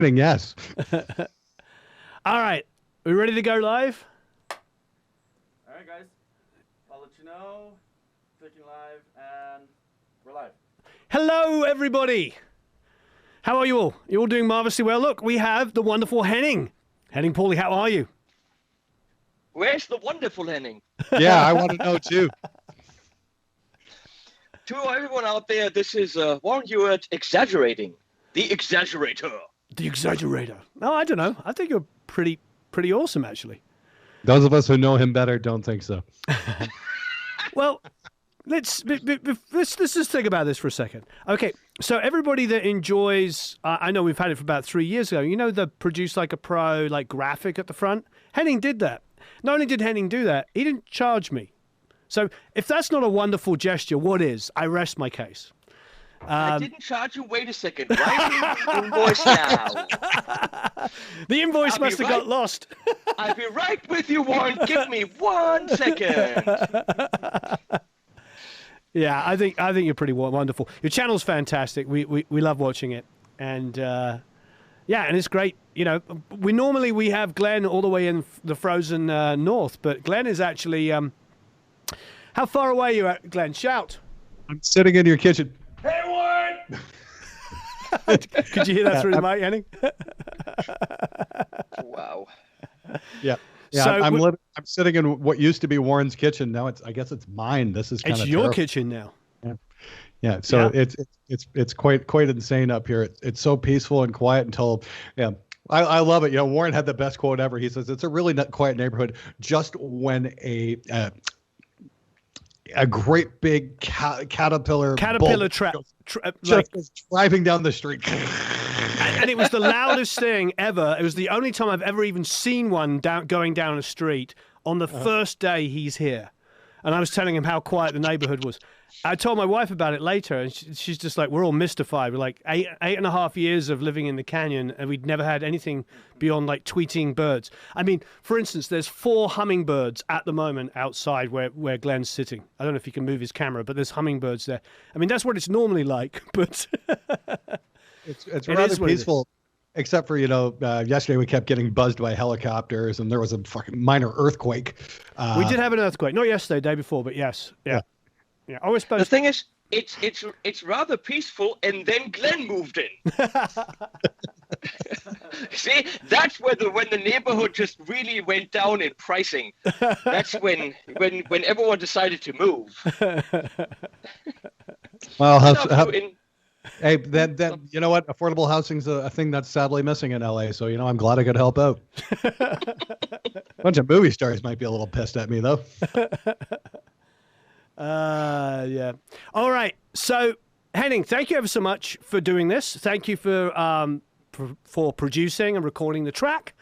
Yes. All right. We ready to go live? All right, guys. I'll let you know. Clicking live, and we're live. Hello, everybody. How are you all? You're all doing marvelously well. Look, we have the wonderful Henning. Henning Paulie, how are you? Where's the wonderful Henning? Yeah, I want to know too. To everyone out there, this is Warren Hewitt exaggerating. The exaggerator. The exaggerator. No, I don't know. I think you're pretty awesome, actually. Those of us who know him better don't think so. Well, let's just think about this for a second. Okay, so everybody that enjoys, I know we've had it for about 3 years ago. You know the Produce Like a Pro like graphic at the front? Henning did that. Not only did Henning do that, he didn't charge me. So if that's not a wonderful gesture, what is? I rest my case. I didn't charge you. Wait a second. Write the invoice now. The invoice must have got lost. I'll be right with you, Warren. Give me 1 second. Yeah, I think you're pretty wonderful. Your channel's fantastic. We love watching it, and yeah, and it's great. You know, we have Glenn all the way in the frozen north, but Glenn is actually how far away are you at, Glenn? Shout. I'm sitting in your kitchen. Hey, Warren! Could you hear that through the mic, Henning? Wow. Yeah. Yeah, So I'm sitting in what used to be Warren's kitchen. Now I guess it's mine. This is kind it's of your terrible. kitchen now. Yeah. So Yeah. it's quite insane up here. It's so peaceful and quiet until I love it. You know, Warren had the best quote ever. He says it's a really quiet neighborhood just when a great big caterpillar trap just goes driving down the street. And it was the loudest thing ever. It was the only time I've ever even seen one going down a street on the first day he's here. And I was telling him how quiet the neighborhood was. I told my wife about it later, and she's just like, we're all mystified. We're like 8.5 years of living in the canyon, and we'd never had anything beyond like tweeting birds. I mean, for instance, there's 4 hummingbirds at the moment outside where Glenn's sitting. I don't know if he can move his camera, but there's hummingbirds there. I mean, that's what it's normally like, but it's rather peaceful. Except for, yesterday we kept getting buzzed by helicopters and there was a fucking minor earthquake. We did have an earthquake. Not yesterday, day before, but yes. Yeah. I was supposed The thing is, it's rather peaceful, and then Glenn moved in. See, that's when the neighborhood just really went down in pricing. That's when everyone decided to move. Well, hey, then you know what? Affordable housing's a thing that's sadly missing in LA. So I'm glad I could help out. A bunch of movie stars might be a little pissed at me though. Yeah. All right. So, Henning, thank you ever so much for doing this. Thank you for producing and recording the track,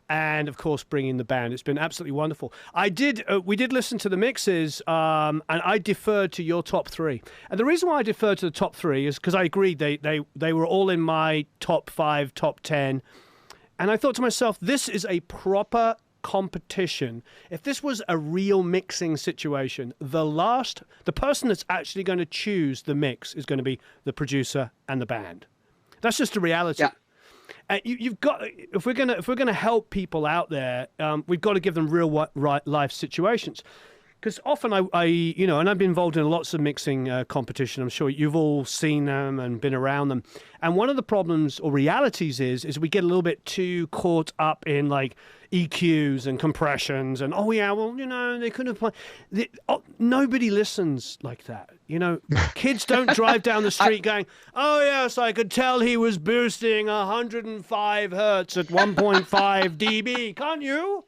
and of course bringing the band. It's been absolutely wonderful. We did listen to the mixes, and I deferred to your top 3. And the reason why I deferred to the top 3 is because I agreed they were all in my top 5, top 10, and I thought to myself, this is a proper competition. If this was a real mixing situation, the person that's actually going to choose the mix is going to be the producer and the band. That's just the reality. Yeah. You've got, if we're gonna help people out there, we've got to give them real life situations. Because often and I've been involved in lots of mixing competition. I'm sure you've all seen them and been around them. And one of the problems or realities is we get a little bit too caught up in like EQs and compressions and they couldn't have played. Nobody listens like that. Kids don't drive down the street going, oh yes, I could tell he was boosting 105 hertz at 1.5 dB. Can't you?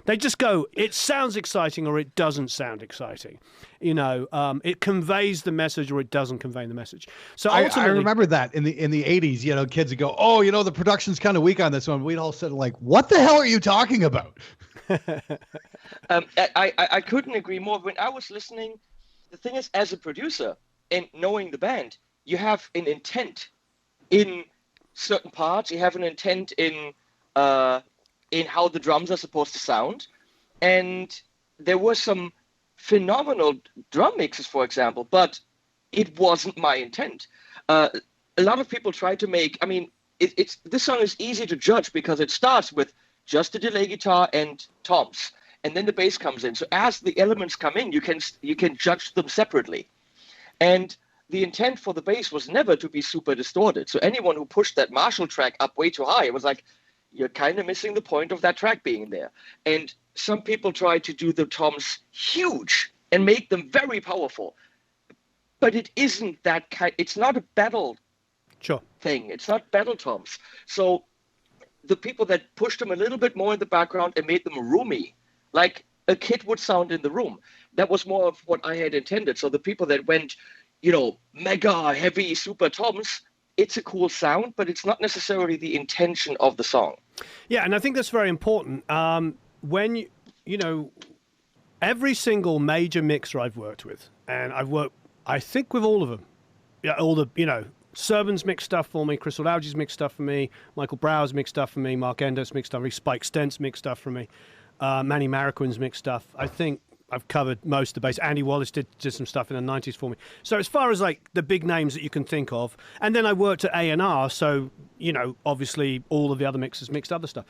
They just go, it sounds exciting or it doesn't sound exciting. It conveys the message or it doesn't convey the message. So ultimately, I remember that in the 80s, kids would go, oh, the production's kind of weak on this one. We'd all sit like, what the hell are you talking about? I couldn't agree more. When I was listening, the thing is, as a producer and knowing the band, you have an intent in certain parts. You have an intent in how the drums are supposed to sound. And there were some phenomenal drum mixes, for example, but it wasn't my intent. A lot of people try to make, this song is easy to judge because it starts with just a delay guitar and toms, and then the bass comes in. So as the elements come in, you can judge them separately. And the intent for the bass was never to be super distorted. So anyone who pushed that Marshall track up way too high, it was like, you're kind of missing the point of that track being there. And some people try to do the toms huge and make them very powerful. But it isn't that kind. It's not a battle thing. It's not battle toms. So the people that pushed them a little bit more in the background and made them roomy, like a kid would sound in the room, that was more of what I had intended. So the people that went, mega heavy super toms, it's a cool sound, but it's not necessarily the intention of the song. Yeah, and I think that's very important. When every single major mixer I've worked with, and I've worked, I think, with all of them. Yeah, all the, Servan's mixed stuff for me, Crystal Algae's mixed stuff for me, Michael Brower's mixed stuff for me, Mark Endo's mixed stuff for me, Spike Stent's mixed stuff for me, Manny Marroquin's mixed stuff. I think I've covered most of the bass. Andy Wallace did some stuff in the 90s for me. So as far as like the big names that you can think of, and then I worked at A&R, so, obviously all of the other mixers mixed other stuff.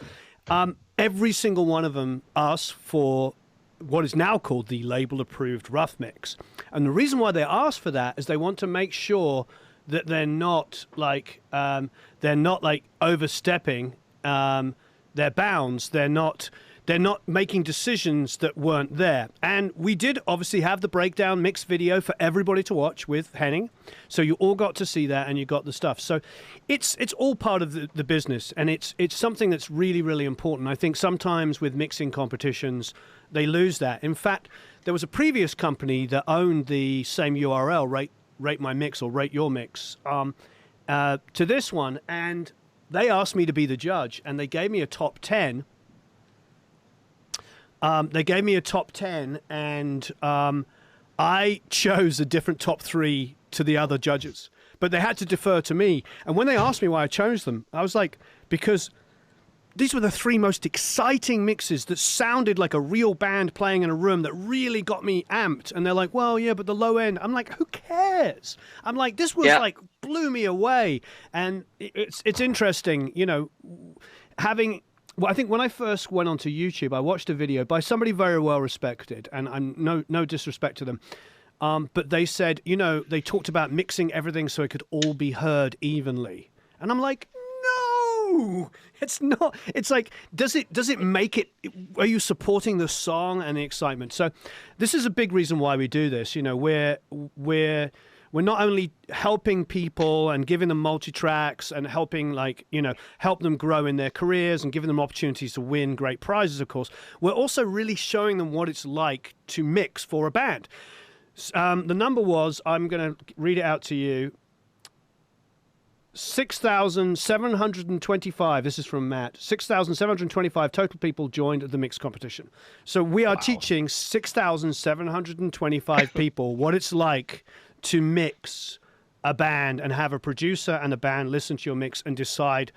Every single one of them asked for what is now called the label-approved rough mix. And the reason why they ask for that is they want to make sure that they're not overstepping their bounds. They're not making decisions that weren't there. And we did obviously have the breakdown mix video for everybody to watch with Henning. So you all got to see that and you got the stuff. So it's all part of the business, and it's something that's really, really important. I think sometimes with mixing competitions, they lose that. In fact, there was a previous company that owned the same URL, Rate My Mix or Rate Your Mix, to this one, and they asked me to be the judge, and they gave me a top 10. And I chose a different top 3 to the other judges, but they had to defer to me. And when they asked me why I chose them, I was like, because these were the 3 most exciting mixes that sounded like a real band playing in a room that really got me amped. And they're like, well, yeah, but the low end. I'm like, who cares? I'm like, this was like blew me away. And it's interesting, having. Well, I think when I first went onto YouTube, I watched a video by somebody very well respected, and I'm no disrespect to them, but they said, they talked about mixing everything so it could all be heard evenly, and I'm like, no, it's not. It's like, does it make it? Are you supporting the song and the excitement? So, this is a big reason why we do this. We're not only helping people and giving them multi-tracks and helping help them grow in their careers and giving them opportunities to win great prizes, of course. We're also really showing them what it's like to mix for a band. The number was, I'm going to read it out to you, 6,725. This is from Matt. 6,725 total people joined the mix competition. So we are teaching 6,725 people what it's like to mix a band and have a producer and a band listen to your mix and decide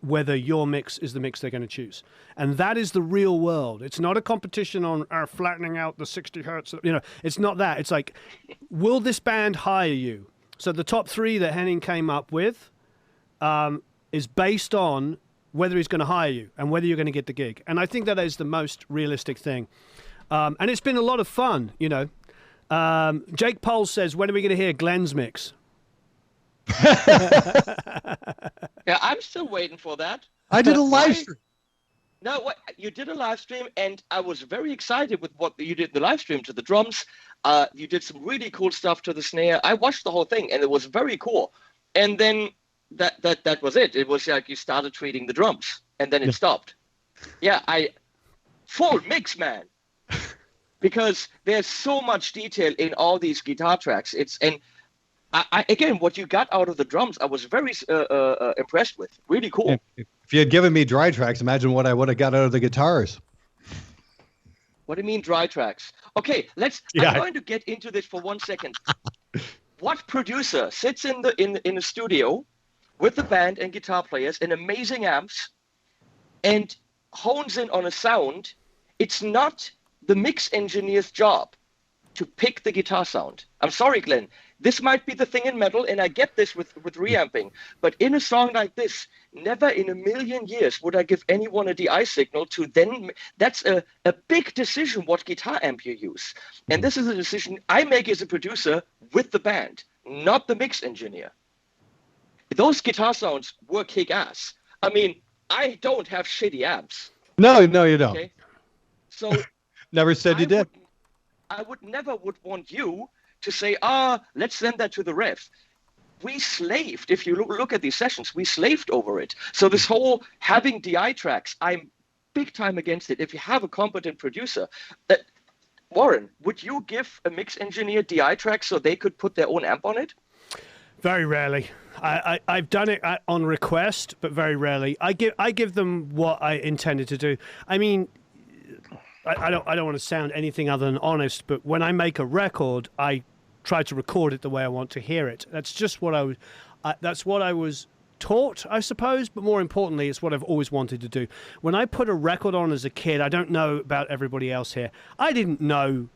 whether your mix is the mix they're going to choose. And that is the real world. It's not a competition on flattening out the 60 hertz. It's not that. It's like, will this band hire you? So the top 3 that Henning came up with is based on whether he's going to hire you and whether you're going to get the gig. And I think that is the most realistic thing. And it's been a lot of fun, Jake Pole says, when are we going to hear Glenn's mix? Yeah, I'm still waiting for that. I did a live stream. No, you did a live stream, and I was very excited with what you did in the live stream to the drums. You did some really cool stuff to the snare. I watched the whole thing, and it was very cool. And then that was it. It was like you started treating the drums, and then it stopped. Yeah, full mix, man. Because there's so much detail in all these guitar tracks. Again, what you got out of the drums, I was very impressed with. Really cool. If you had given me dry tracks, imagine what I would have got out of the guitars. What do you mean dry tracks? Okay, I'm going to get into this for 1 second. What producer sits in the studio with the band and guitar players and amazing amps and hones in on a sound? It's not the mix engineer's job to pick the guitar sound. I'm sorry, Glenn. this might be the thing in metal, and I get this with reamping, but in a song like this, never in a million years would I give anyone a DI signal to then. That's a big decision what guitar amp you use. And this is a decision I make as a producer with the band, not the mix engineer. Those guitar sounds were kick-ass. I mean, I don't have shitty amps. No, you don't. Okay? So never said you did. I would never want you to say, let's send that to the ref. We slaved, if you look at these sessions, we slaved over it. So this whole having DI tracks, I'm big time against it. If you have a competent producer, Warren, would you give a mix engineer DI tracks so they could put their own amp on it? Very rarely. I've done it on request, but very rarely. I give them what I intended to do. I mean, I don't want to sound anything other than honest, but when I make a record, I try to record it the way I want to hear it. That's just what that's what I was taught, I suppose, but more importantly, it's what I've always wanted to do. When I put a record on as a kid, I don't know about everybody else here. I didn't know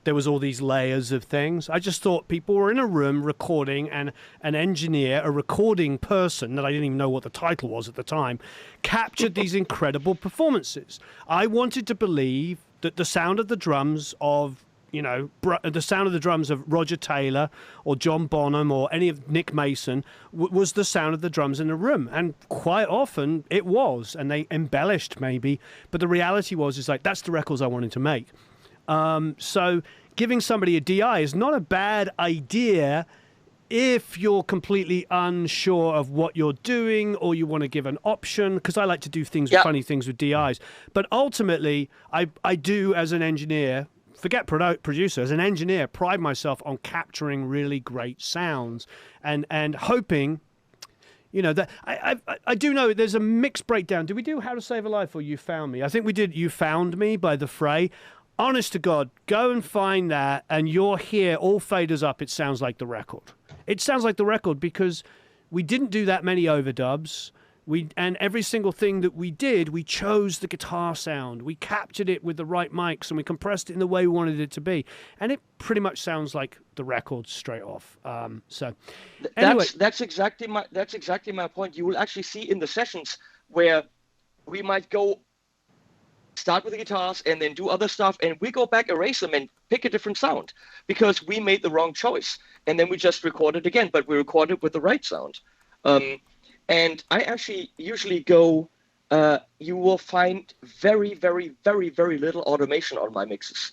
there was all these layers of things. I just thought people were in a room recording, and an engineer, a recording person that I didn't even know what the title was at the time, captured these incredible performances. I wanted to believe that the sound of the drums of, the sound of the drums of Roger Taylor or John Bonham or any of Nick Mason was the sound of the drums in the room. And quite often it was, and they embellished maybe, but the reality was like, that's the records I wanted to make. So giving somebody a DI is not a bad idea if you're completely unsure of what you're doing or you want to give an option, because I like to do funny things with DIs. But ultimately, I do, as an engineer, forget producer, as an engineer, pride myself on capturing really great sounds and hoping, that I do know there's a mixed breakdown. Did we do How to Save a Life or You Found Me? I think we did You Found Me by The Fray. Honest to God, go and find that, and you'll hear all faders up. It sounds like the record. It sounds like the record because we didn't do that many overdubs. And every single thing that we did, we chose the guitar sound. We captured it with the right mics, and we compressed it in the way we wanted it to be. And it pretty much sounds like the record straight off. Anyway. That's exactly my point. You will actually see in the sessions where we might start with the guitars and then do other stuff, and we go back, erase them, and pick a different sound because we made the wrong choice, and then we just record it again, but we record it with the right sound. And I actually usually go, you will find very, very, very, very little automation on my mixes.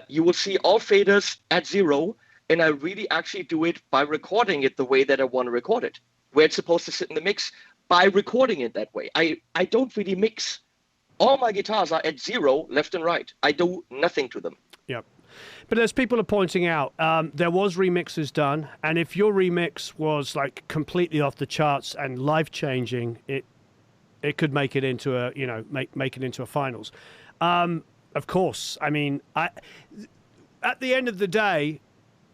You will see all faders at 0, and I really actually do it by recording it the way that I want to record it, where it's supposed to sit in the mix, by recording it that way. I don't really mix. All my guitars are at 0, left and right. I do nothing to them. Yep. But as people are pointing out, there was remixes done, and if your remix was like completely off the charts and life-changing, it could make it into a make it into a finals. Of course, I mean, at the end of the day,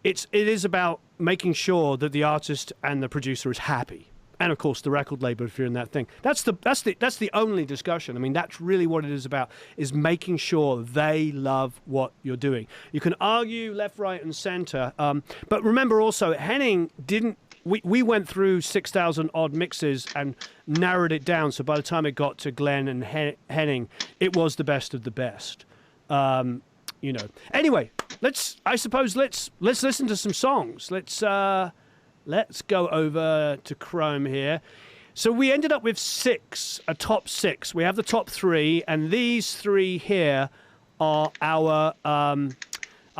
it is about making sure that the artist and the producer is happy. And of course, the record label, if you're in that thing, that's the only discussion. I mean, that's really what it is about: is making sure they love what you're doing. You can argue left, right, and center, but remember also, Henning didn't. We went through 6,000 odd mixes and narrowed it down. So by the time it got to Glenn and Henning, it was the best of the best. Anyway, let's listen to some songs. Let's go over to Chrome here. So we ended up with a top 6. We have the top 3, and these 3 here are our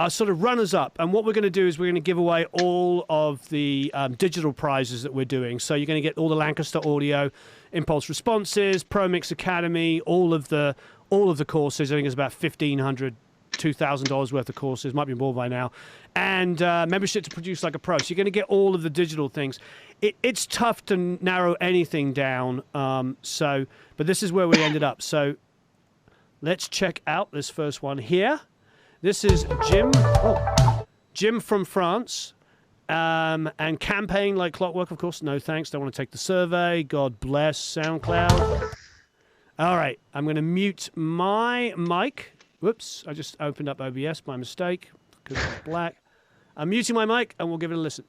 sort of runners-up. And what we're going to do is we're going to give away all of the digital prizes that we're doing. So you're going to get all the Lancaster Audio, Impulse Responses, Pro Mix Academy, all of the courses. I think it's about $1,500. $2,000 worth of courses, might be more by now, and membership to Produce Like a Pro. So you're going to get all of the digital things. It's tough to narrow anything down, but this is where we ended up. So let's check out this first one here. This is Jim from France, and Campaign Like Clockwork, of course. No thanks, don't want to take the survey. God bless SoundCloud. All right, I'm going to mute my mic. Whoops, I just opened up OBS by mistake because it's black. I'm muting my mic, and we'll give it a listen.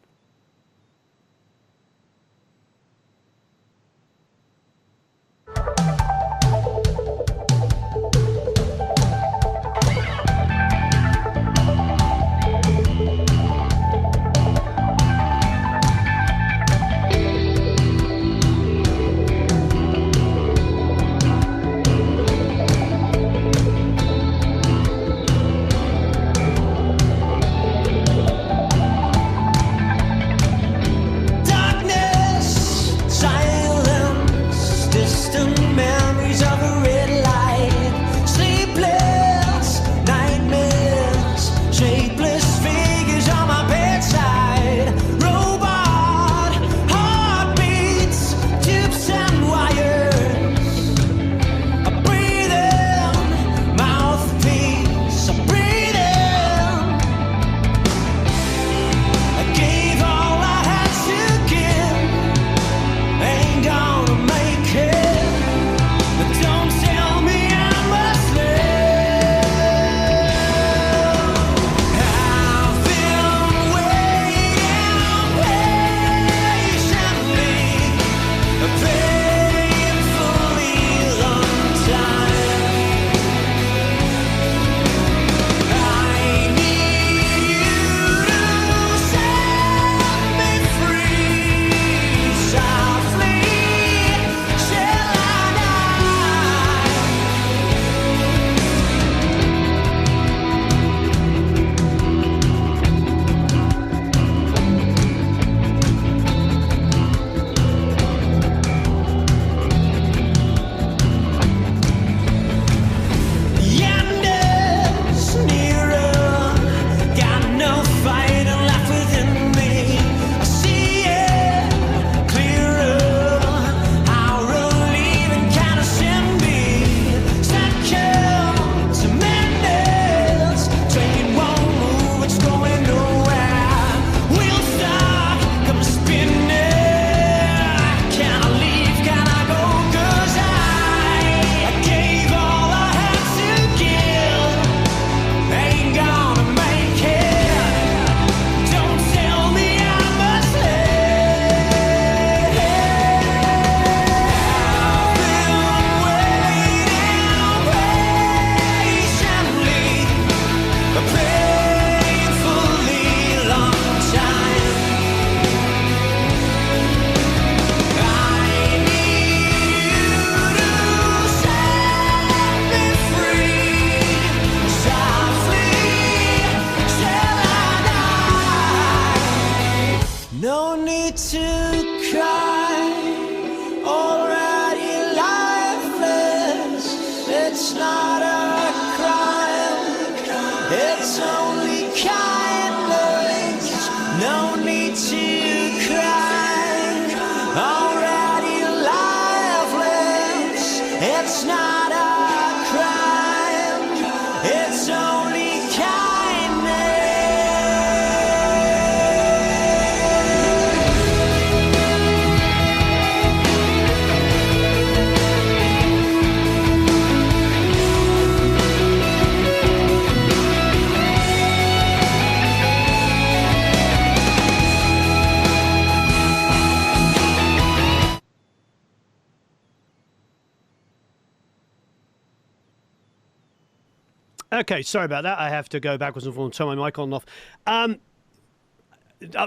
Okay, sorry about that. I have to go backwards and forwards, turn my mic on and off.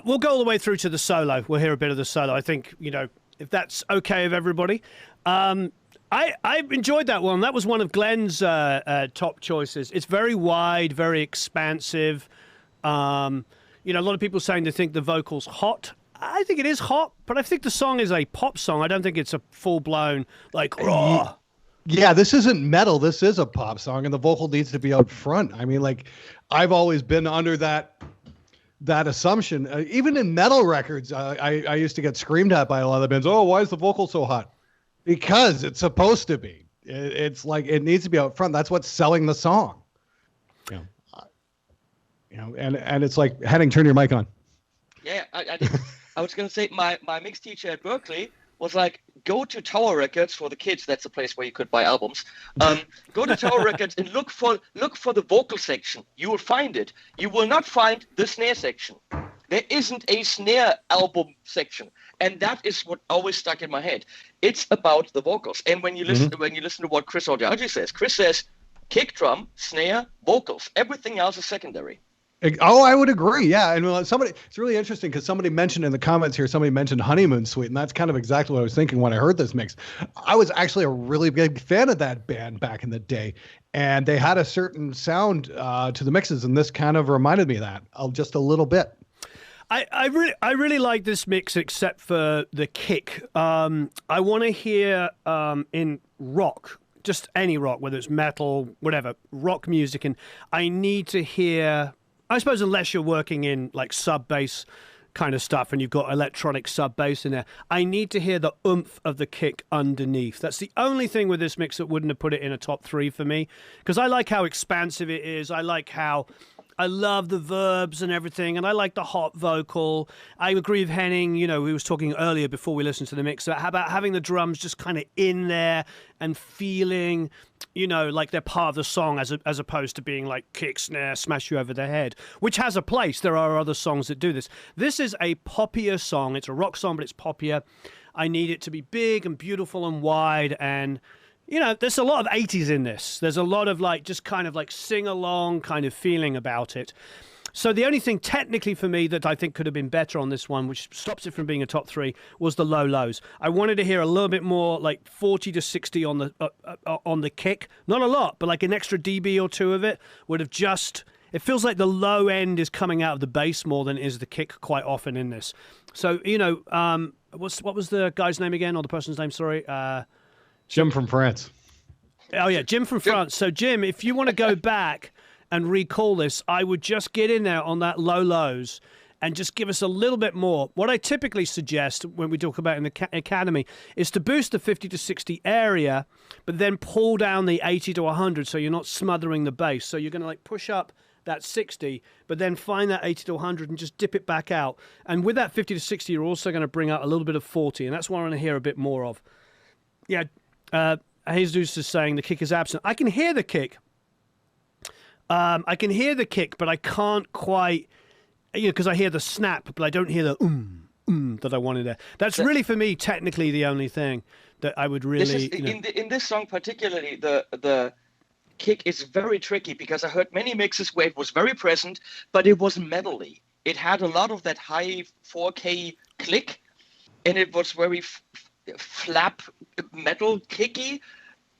We'll go all the way through to the solo. We'll hear a bit of the solo. I think, you know, if that's okay with everybody. I enjoyed that one. That was one of Glenn's top choices. It's very wide, very expansive. You know, a lot of people saying they think the vocal's hot. I think it is hot, but I think the song is a pop song. I don't think it's a full-blown, like, raw. Yeah, this isn't metal. This is a pop song, and the vocal needs to be up front. I mean, like, I've always been under that assumption. Even in metal records, I used to get screamed at by a lot of the bands. Oh, why is the vocal so hot? Because it's supposed to be. It's like it needs to be up front. That's what's selling the song. You know, and it's like, Henning, turn your mic on. Yeah, I was going to say my mix teacher at Berkeley was like, go to Tower Records for the kids. That's a place where you could buy albums. Go to Tower Records and look for the vocal section. You will find it. You will not find the snare section. There isn't a snare album section, and that is what always stuck in my head. It's about the vocals. And when you listen to what Chris Audiaji says, Chris says kick drum, snare, vocals. Everything else is secondary. Oh, I would agree. Yeah. And it's really interesting because somebody mentioned in the comments here, somebody mentioned Honeymoon Suite. And that's kind of exactly what I was thinking when I heard this mix. I was actually a really big fan of that band back in the day. And they had a certain sound to the mixes. And this kind of reminded me of that just a little bit. I really like this mix, except for the kick. I want to hear in rock, just any rock, whether it's metal, whatever, rock music. And I need to hear... I suppose unless you're working in like sub bass kind of stuff and you've got electronic sub bass in there, I need to hear the oomph of the kick underneath. That's the only thing with this mix that wouldn't have put it in a top 3 for me, because I like how expansive it is. I love the verbs and everything, and I like the hot vocal. I agree with Henning, we was talking earlier before we listened to the mix about having the drums just kind of in there and feeling, like they're part of the song as opposed to being like kick, snare, smash you over the head, which has a place. There are other songs that do this. This is a poppier song. It's a rock song, but it's poppier. I need it to be big and beautiful and wide, and there's a lot of 80s in this. There's a lot of just kind of sing-along kind of feeling about it. So the only thing technically for me that I think could have been better on this one, which stops it from being a top 3, was the low lows. I wanted to hear a little bit more, like 40 to 60 on the kick. Not a lot, but like an extra dB or 2 of it would have just... It feels like the low end is coming out of the bass more than is the kick quite often in this. So, what was the guy's name again, or the person's name, sorry? Jim from France. Oh, yeah, Jim from France. So, Jim, if you want to go back and recall this, I would just get in there on that low lows and just give us a little bit more. What I typically suggest when we talk about in the Academy is to boost the 50 to 60 area, but then pull down the 80 to 100 so you're not smothering the bass. So you're going to push up that 60, but then find that 80 to 100 and just dip it back out. And with that 50 to 60, you're also going to bring out a little bit of 40, and that's what I want to hear a bit more of. Yeah, Jesus is saying the kick is absent. I can hear the kick. But I can't quite, because I hear the snap, but I don't hear the that I wanted there. That's really, for me, technically the only thing that I would really... In this song particularly, the kick is very tricky, because I heard many mixes where it was very present, but it was metally. It had a lot of that high 4K click, and it was very... flap metal kicky,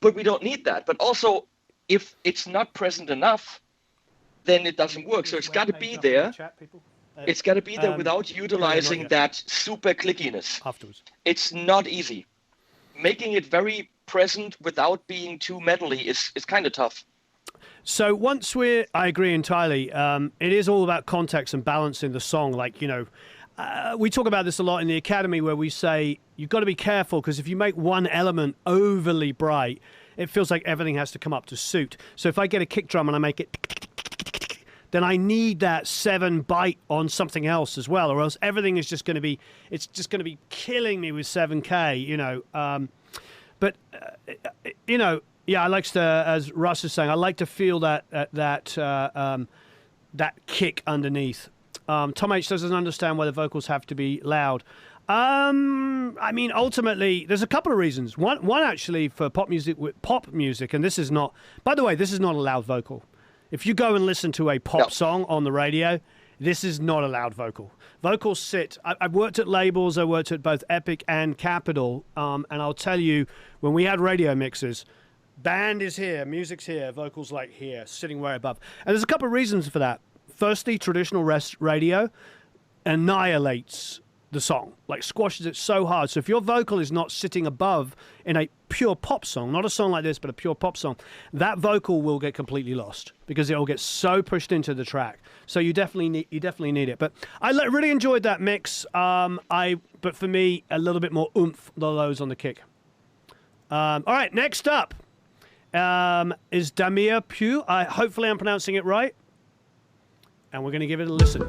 but we don't need that. But also, if it's not present enough, then it doesn't work. So it's got to be there. It's got to be there without utilizing that super clickiness. Afterwards, it's not easy. Making it very present without being too metally is kind of tough. So I agree entirely. It is all about context and balancing the song. We talk about this a lot in the Academy, where we say you've got to be careful, because if you make one element overly bright, it feels like everything has to come up to suit. So if I get a kick drum and I make it, then I need that 7 bite on something else as well, or else everything is just going to be, it's just going to be killing me with 7K, yeah, I like to, as Russ is saying, I like to feel that kick underneath. Tom H doesn't understand why the vocals have to be loud. Ultimately, there's a couple of reasons. One actually for pop music, and this is not, by the way, this is not a loud vocal. If you go and listen to a pop song on the radio, this is not a loud vocal. Vocals sit, I've worked at labels, I worked at both Epic and Capitol, and I'll tell you, when we had radio mixes, band is here, music's here, vocals here, sitting way above. And there's a couple of reasons for that. Firstly, traditional radio annihilates the song, squashes it so hard. So if your vocal is not sitting above in a pure pop song, not a song like this, but a pure pop song, that vocal will get completely lost because it will get so pushed into the track. So you definitely need it. But I really enjoyed that mix. But for me, a little bit more oomph, the lows on the kick. All right, next up is Damir Pugh. Hopefully I'm pronouncing it right. And we're going to give it a listen.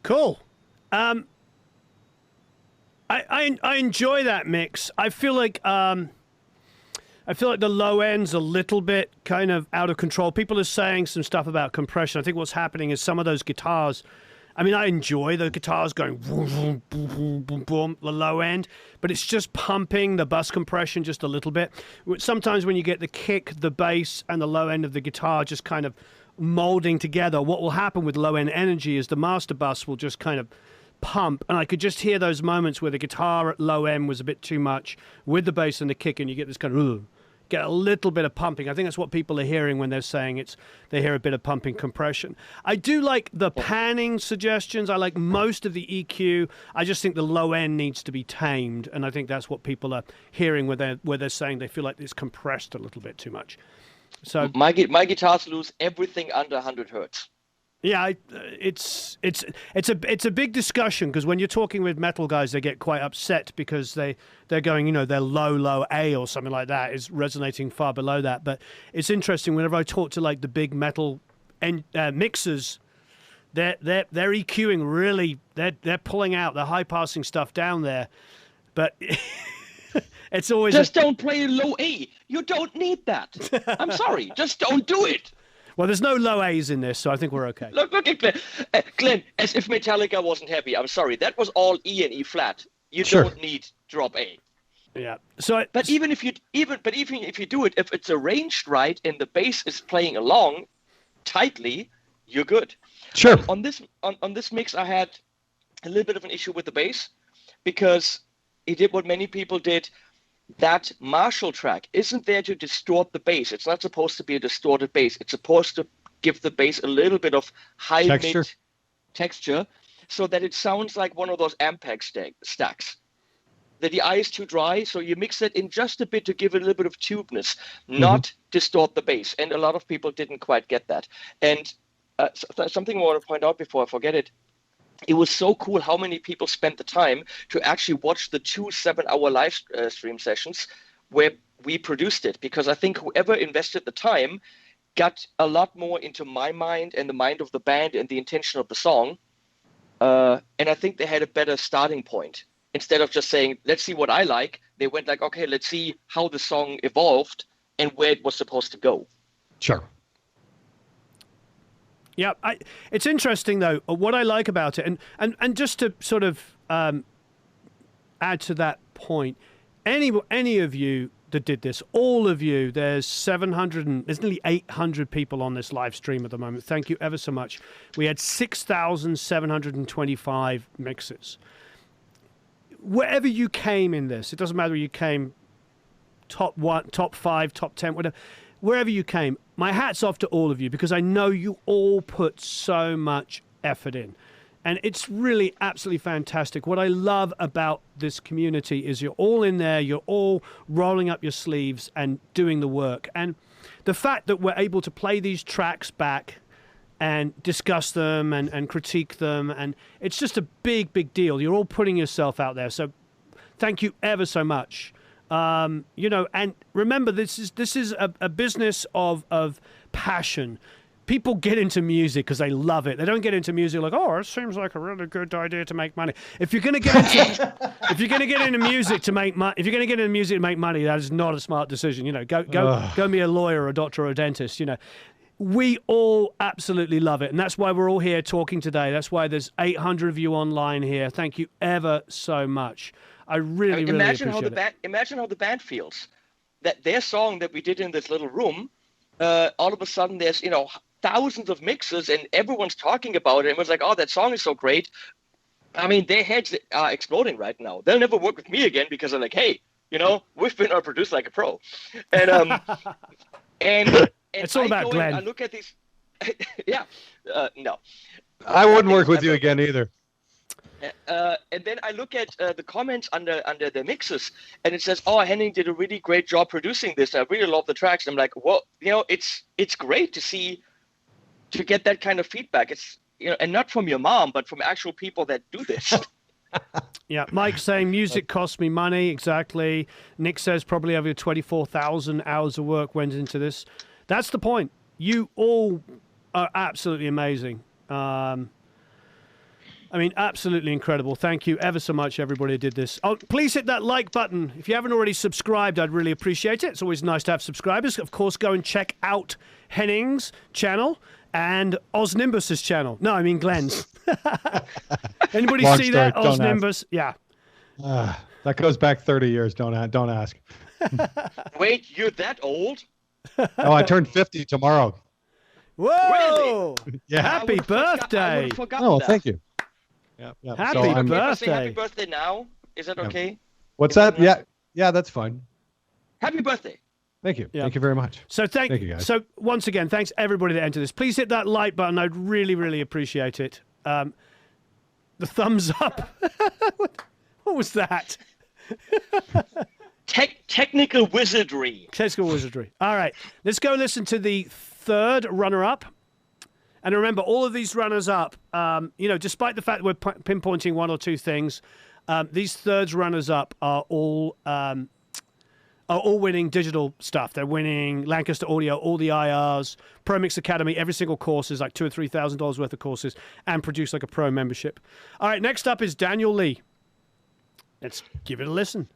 Cool. I enjoy that mix. I feel like the low end's a little bit kind of out of control. People are saying some stuff about compression. I think what's happening is some of those guitars. I mean, I enjoy the guitars going boom, boom, boom, boom, boom, boom, the low end, but it's just pumping the bus compression just a little bit. Sometimes when you get the kick, the bass, and the low end of the guitar just kind of molding together, what will happen with low end energy is the master bus will just kind of pump, and I could just hear those moments where the guitar at low end was a bit too much with the bass and the kick, and you get this kind of get a little bit of pumping. I think that's what people are hearing when they're saying they hear a bit of pumping compression. I do like the panning suggestions. I like most of the EQ. I just think the low end needs to be tamed, and I think that's what people are hearing where they're saying they feel like it's compressed a little bit too much. So my guitars lose everything under 100 hertz. Yeah, it's a big discussion, because when you're talking with metal guys, they get quite upset because they're going, their low A or something like that is resonating far below that. But it's interesting, whenever I talk to like the big metal mixers, they're EQing really, they're pulling out the high passing stuff down there, but it's always just don't play a low A. You don't need that. I'm sorry, just don't do it. Well, there's no low A's in this, so I think we're okay. Look at Glenn. Glenn, as if Metallica wasn't happy. I'm sorry, that was all E and E flat. You don't need drop A. Yeah. So, but even if you do it, if it's arranged right and the bass is playing along tightly, you're good. Sure. On this mix, I had a little bit of an issue with the bass, because it did what many people did. That Marshall track isn't there to distort the bass. It's not supposed to be a distorted bass. It's supposed to give the bass a little bit of high mid texture, so that it sounds like one of those Ampeg stacks. That the eye is too dry, so you mix it in just a bit to give it a little bit of tubeness, not distort the bass. And a lot of people didn't quite get that. And something I want to point out before I forget it. It was so cool how many people spent the time to actually watch the 2 7-hour live stream sessions where we produced it, because I think whoever invested the time got a lot more into my mind and the mind of the band and the intention of the song. And I think they had a better starting point. Instead of just saying, let's see what I like, they went like, okay, let's see how the song evolved and where it was supposed to go. Sure. Yeah, it's interesting, though, what I like about it. And just to sort of add to that point, any of you that did this, all of you, there's nearly 800 people on this live stream at the moment. Thank you ever so much. We had 6,725 mixes. Wherever you came in this, it doesn't matter whether you came top 1, top 5, top 10, whatever. Wherever you came, my hat's off to all of you, because I know you all put so much effort in. And it's really absolutely fantastic. What I love about this community is you're all in there, you're all rolling up your sleeves and doing the work. And the fact that we're able to play these tracks back and discuss them and critique them, and it's just a big, big deal. You're all putting yourself out there. So thank you ever so much. And remember, this is a business of passion. People get into music because they love it. They don't get into music like, oh, it seems like a really good idea to make money. If you're going to get into music to make money, that is not a smart decision. Go be a lawyer or a doctor or a dentist. We all absolutely love it, and that's why we're all here talking today. That's why there's 800 of you online here. Thank you ever so much. I really imagine appreciate it. Imagine how the band feels. That their song that we did in this little room, all of a sudden there's thousands of mixes and everyone's talking about it. And it was like, oh, that song is so great. I mean, their heads are exploding right now. They'll never work with me again because they're like, hey, we've been produced like a pro. And and it's all about Glenn. I look at these. No. I wouldn't work with you again either. And then I look at the comments under the mixes, and it says, "Oh, Henning did a really great job producing this. I really love the tracks." And I'm like, "Well, it's great to get that kind of feedback. It's and not from your mom, but from actual people that do this." Yeah, Mike saying music costs me money. Exactly. Nick says probably over 24,000 hours of work went into this. That's the point. You all are absolutely amazing. I mean, absolutely incredible. Thank you ever so much, everybody who did this. Oh, please hit that like button. If you haven't already subscribed, I'd really appreciate it. It's always nice to have subscribers. Of course, go and check out Henning's channel and Osnimbus's channel. No, I mean Glenn's. Anybody Long see story, that? don't Osnimbus? Yeah. That goes back 30 years. Don't ask. Wait, you're that old? Oh, I turned 50 tomorrow. Whoa! Really? Yeah. Happy birthday! Oh, thank you. Yeah. Happy So I'm- birthday. Say happy birthday now. Is that okay? What's that? Yeah, that's fine. Happy birthday. Thank you. Yeah. Thank you very much. So Thank you, guys. So once again, thanks everybody that entered this. Please hit that like button. I'd really, really appreciate it. The thumbs up. What was that? Technical wizardry. Technical wizardry. All right, let's go listen to the third runner-up. And remember, all of these runners-up, despite the fact that we're pinpointing one or two things, these third runners-up are all winning digital stuff. They're winning Lancaster Audio, all the IRs, Pro Mix Academy. Every single course is like $2,000 or $3,000 worth of courses, and produce like a pro membership. All right, next up is Daniel Lee. Let's give it a listen.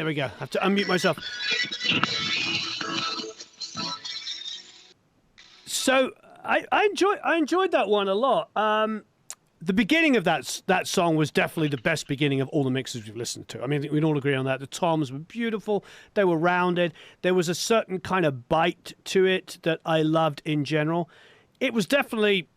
There we go. I have to unmute myself. So I enjoyed that one a lot. The beginning of that song was definitely the best beginning of all the mixes we've listened to. I mean, we'd all agree on that. The toms were beautiful. They were rounded. There was a certain kind of bite to it that I loved in general. It was definitely,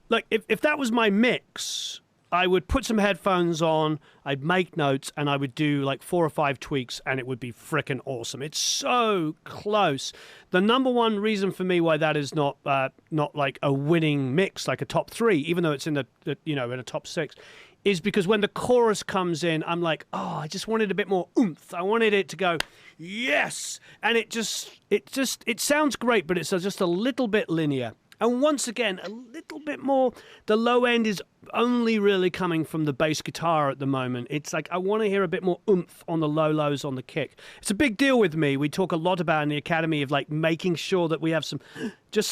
like, if that was my mix, I would put some headphones on, I'd make notes, and I would do like 4 or 5 tweaks, and it would be frickin' awesome. It's so close. The number one reason for me why that is not like a winning mix, like a top 3, even though it's in the in a top 6, is because when the chorus comes in, I'm like, oh, I just wanted a bit more oomph. I wanted it to go, yes, and it sounds great, but it's just a little bit linear. And once again, a little bit more, the low end is only really coming from the bass guitar at the moment. It's like I want to hear a bit more oomph on the lows on the kick. It's a big deal with me. We talk a lot about in the Academy of like making sure that we have some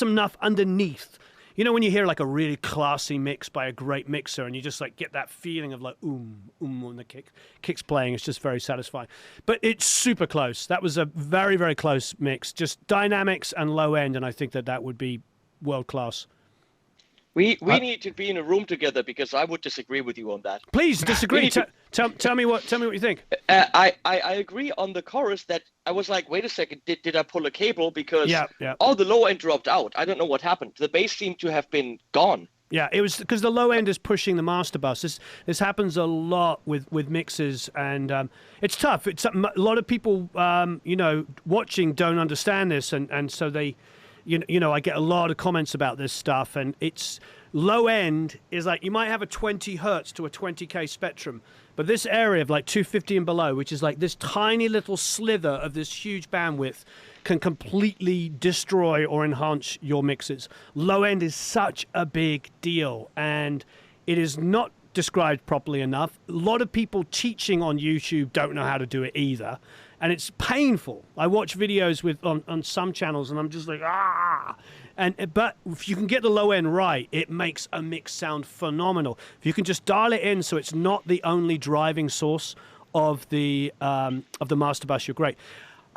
enough underneath. You know when you hear like a really classy mix by a great mixer and you just like get that feeling of like when the kick's playing, it's just very satisfying. But it's super close. That was a very, very close mix. Just dynamics and low end, and I think that would be world class. We need to be in a room together because I would disagree with you on that. Please disagree. Tell me what you think. I agree on the chorus that I was like, wait a second, did I pull a cable because all the low end dropped out? I don't know what happened. The bass seemed to have been gone. Yeah, it was because the low end is pushing the master bus. This happens a lot with mixes, and it's tough. It's a lot of people watching don't understand this, and so they. I get a lot of comments about this stuff, and it's low end is like you might have a 20 hertz to a 20K spectrum, but this area of like 250 and below, which is like this tiny little slither of this huge bandwidth, can completely destroy or enhance your mixes. Low end is such a big deal, and it is not described properly enough. A lot of people teaching on YouTube don't know how to do it either. And it's painful. I watch videos on some channels, and I'm just like, but if you can get the low end right, it makes a mix sound phenomenal. If you can just dial it in so it's not the only driving source of the master bus, you're great.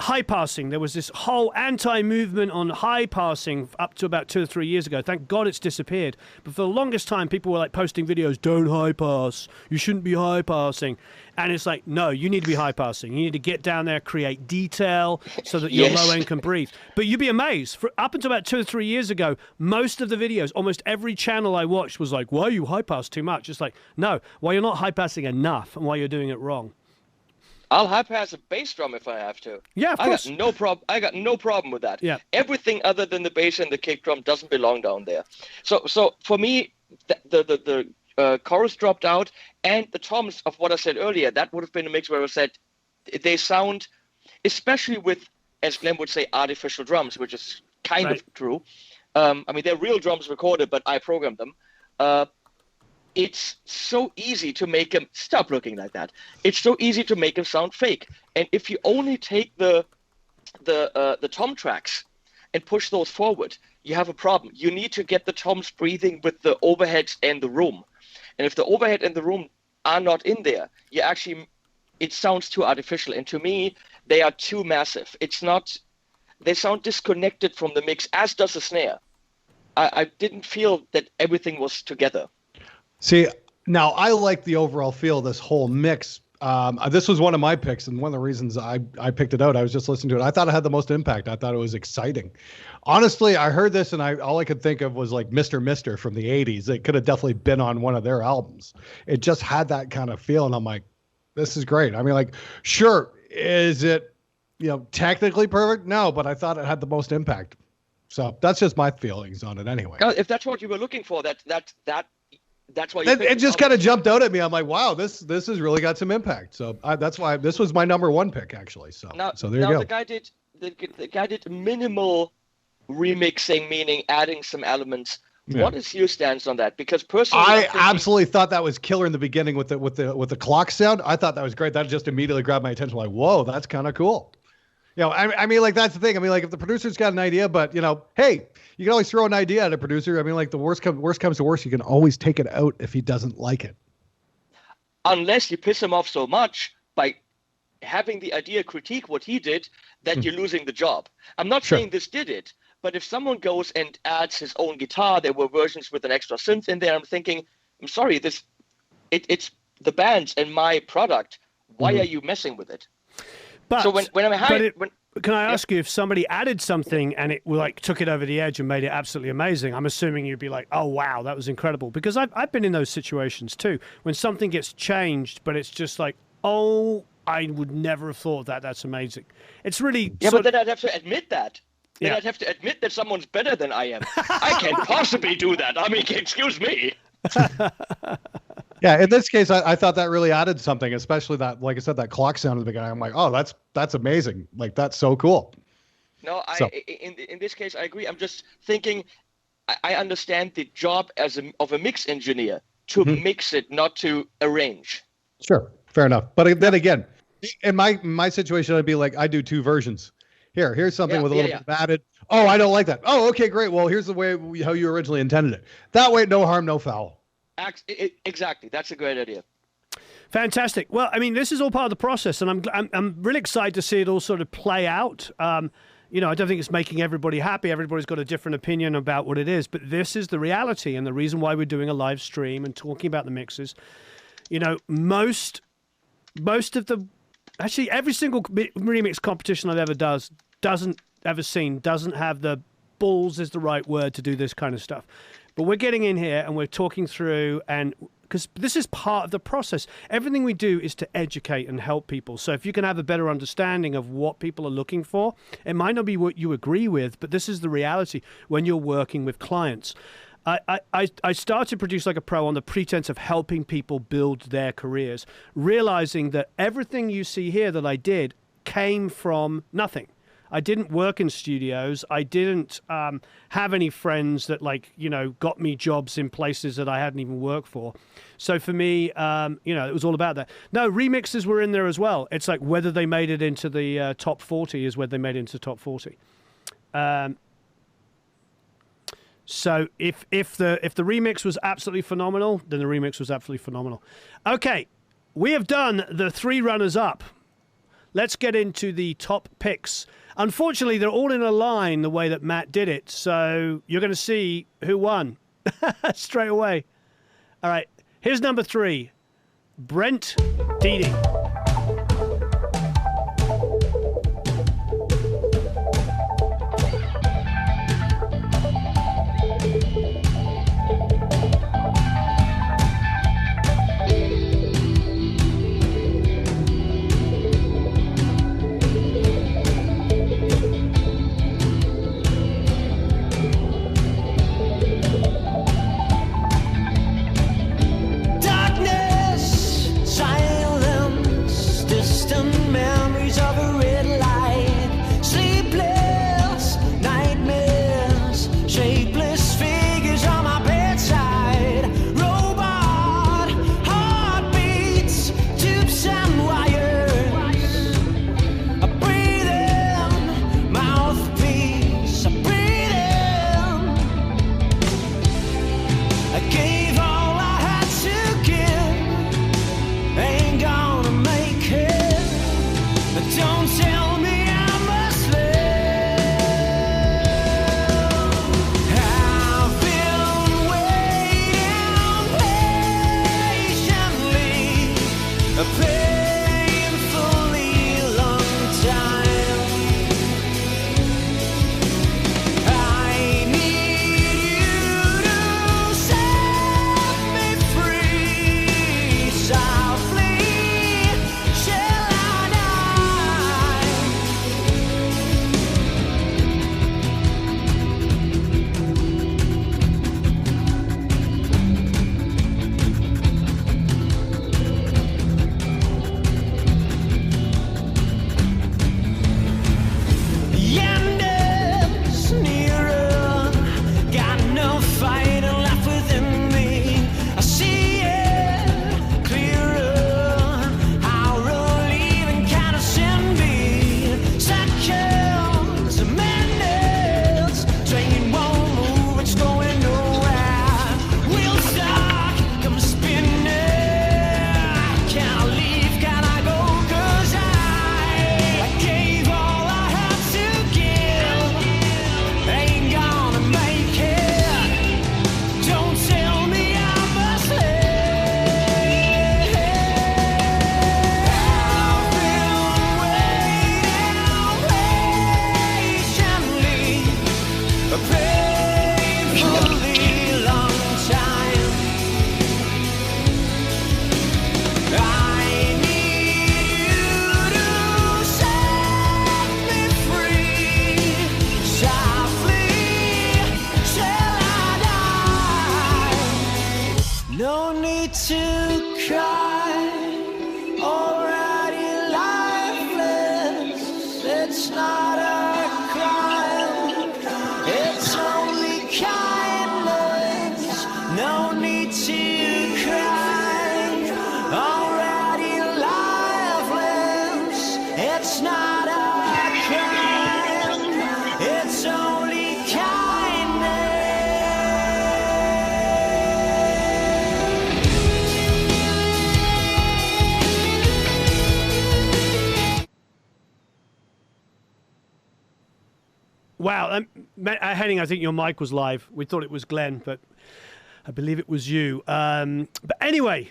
High passing. There was this whole anti-movement on high passing up to about 2 or 3 years ago. Thank God it's disappeared. But for the longest time, people were like posting videos, don't high pass. You shouldn't be high passing. And it's like, no, you need to be high passing. You need to get down there, create detail so that your low end can breathe. But you'd be amazed. Up until about 2 or 3 years ago, most of the videos, almost every channel I watched was like, why you high pass too much? It's like, no, why you're not high passing enough and why you're doing it wrong. I'll high pass a bass drum if I have to. Yeah, of course. I got no problem with that. Yeah. Everything other than the bass and the kick drum doesn't belong down there. So for me, the chorus dropped out, and the toms of what I said earlier, that would have been a mix where I said they sound, especially with, as Glenn would say, artificial drums, which is kind of true. I mean, they're real drums recorded, but I programmed them. It's so easy to make them stop looking like that. It's so easy to make them sound fake. And if you only take the tom tracks and push those forward, you have a problem. You need to get the toms breathing with the overheads and the room. And if the overhead and the room are not in there, it sounds too artificial. And to me, they are too massive. They sound disconnected from the mix, as does the snare. I didn't feel that everything was together. See, now I like the overall feel of this whole mix. This was one of my picks, and one of the reasons I picked it out, I was just listening to it. I thought it had the most impact. I thought it was exciting. Honestly, I heard this, and all I could think of was like Mr. from the 80s. It could have definitely been on one of their albums. It just had that kind of feel, and I'm like, this is great. I mean, like, sure, is it, technically perfect? No, but I thought it had the most impact. So that's just my feelings on it anyway. If that's what you were looking for, that's why it just kind of jumped out at me. I'm like, wow, this has really got some impact. So that's why this was my number 1 pick, actually. So there you go. The guy did minimal remixing, meaning adding some elements. Yeah. What is your stance on that? Because personally, I absolutely thought that was killer in the beginning with the clock sound. I thought that was great. That just immediately grabbed my attention. Like, whoa, that's kind of cool. I mean, like, that's the thing. I mean, like, if the producer's got an idea, but, hey, you can always throw an idea at a producer. I mean, like, the worst comes to worst, you can always take it out if he doesn't like it. Unless you piss him off so much by having the idea critique what he did, that you're losing the job. I'm not saying this did it, but if someone goes and adds his own guitar, there were versions with an extra synth in there. I'm thinking, I'm sorry, it's the band's and my product. Why are you messing with it? But, so when I'm can I ask you, if somebody added something and it like took it over the edge and made it absolutely amazing, I'm assuming you'd be like, oh, wow, that was incredible. Because I've been in those situations too, when something gets changed, but it's just like, oh, I would never have thought that. That's amazing. It's really... Yeah, but then I'd have to admit that. Then Yeah. I'd have to admit that someone's better than I am. I can't possibly do that. I mean, excuse me. Yeah, in this case, I thought that really added something, especially that, like I said, that clock sound at the beginning. I'm like, oh, that's amazing. Like, that's so cool. No, So- in this case, I agree. I'm just thinking, I understand the job of a mix engineer to mix it, not to arrange. Sure, fair enough. But then again, in my situation, I'd be like, I do two versions. Here's something with a little bit of added. Oh, I don't like that. Oh, okay, great. Well, here's the way how you originally intended it. That way, no harm, no foul. Exactly. That's a great idea. Fantastic. Well, I mean, this is all part of the process, and I'm really excited to see it all sort of play out. You know, I don't think it's making everybody happy. Everybody's got a different opinion about what it is, but this is the reality, and the reason why we're doing a live stream and talking about the mixes. You know, most of the, actually every single remix competition I've ever doesn't have the balls is the right word to do this kind of stuff. But we're getting in here and we're talking through, and because this is part of the process. Everything we do is to educate and help people. So if you can have a better understanding of what people are looking for, it might not be what you agree with, but this is the reality when you're working with clients. I started to Produce Like a Pro on the pretense of helping people build their careers, realizing that everything you see here that I did came from nothing. I didn't work in studios. I didn't have any friends that, like, you know, got me jobs in places that I hadn't even worked for. So for me, you know, it was all about that. No, remixes were in there as well. It's like whether they made it into the top 40 is whether they made it into the top 40. So if the remix was absolutely phenomenal, then the remix was absolutely phenomenal. Okay, we have done the 3 runners-up. Let's get into the top picks. Unfortunately, they're all in a line the way that Matt did it, so you're going to see who won straight away. All right, here's number 3, Brent Deedy. Darkness, silent need to cry. Already lifeless. It's not a crime. It's only kindness. No need to cry. Already lifeless. It's not a crime. It's only kindness. Wow, Henning, I think your mic was live. We thought it was Glenn, but I believe it was you. But anyway,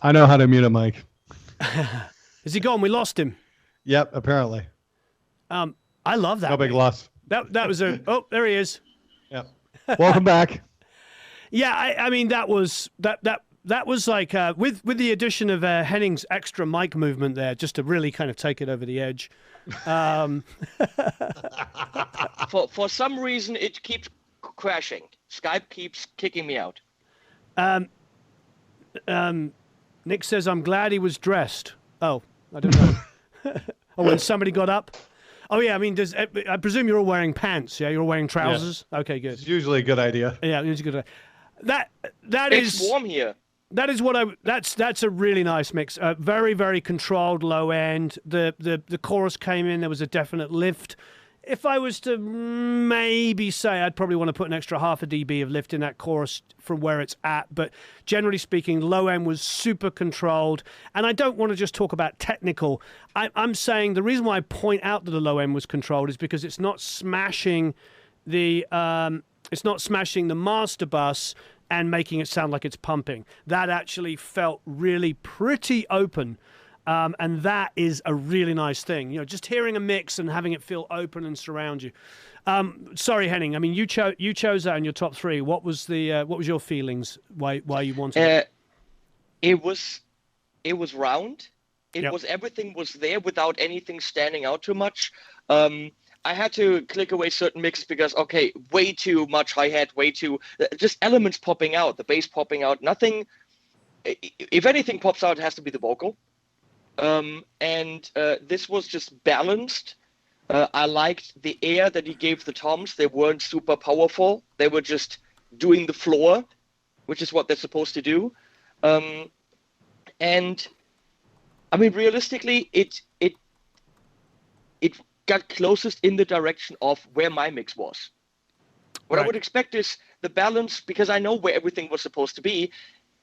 I know how to mute a mic. is he gone? We lost him. Yep, apparently. I love that. No big mate. loss. That was a. Oh, there he is. Yep. Welcome back. Yeah, I mean that was like with the addition of Henning's extra mic movement there, just to really kind of take it over the edge. For some reason, it keeps crashing. Skype keeps kicking me out. Nick says, "I'm glad he was dressed." Oh, I don't know. Oh, when somebody got up. Oh yeah, I mean, I presume you're all wearing pants. Yeah, you're all wearing trousers. Yeah. Okay, good. It's usually a good idea. Yeah, it's a good idea. That It's warm here. That is what that's a really nice mix. Very, very controlled low end. The chorus came in. There was a definite lift. If I was to maybe say, I'd probably want to put an extra half a dB of lift in that chorus from where it's at. But generally speaking, low end was super controlled. And I don't want to just talk about technical. I'm saying the reason why I point out that the low end was controlled is because it's not smashing the master bus and making it sound like it's pumping. That actually felt really pretty open. And that is a really nice thing. You know, just hearing a mix and having it feel open and surround you. Sorry, Henning. I mean, you chose that in your top three. What was your feelings? Why you wanted it? It was round. Yep. Everything was there without anything standing out too much. I had to click away certain mixes because, okay, way too much hi-hat, just elements popping out, the bass popping out, nothing. If anything pops out, it has to be the vocal. This was just balanced. I liked the air that he gave the toms. They weren't super powerful. They were just doing the floor, which is what they're supposed to do. And I mean, realistically, it got closest in the direction of where my mix was. What I would expect is the balance, because I know where everything was supposed to be.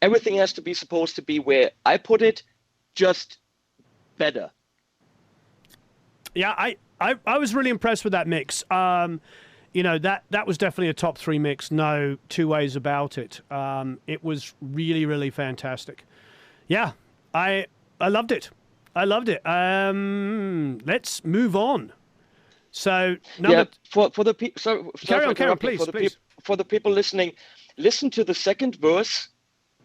Everything has to be supposed to be where I put it, just better. Yeah, I was really impressed with that mix. You know, that was definitely a top three mix. No two ways about it. It was really, really fantastic. Yeah, I loved it. Let's move on. So for the people. Carry on, please. For the people listening, listen to the second verse,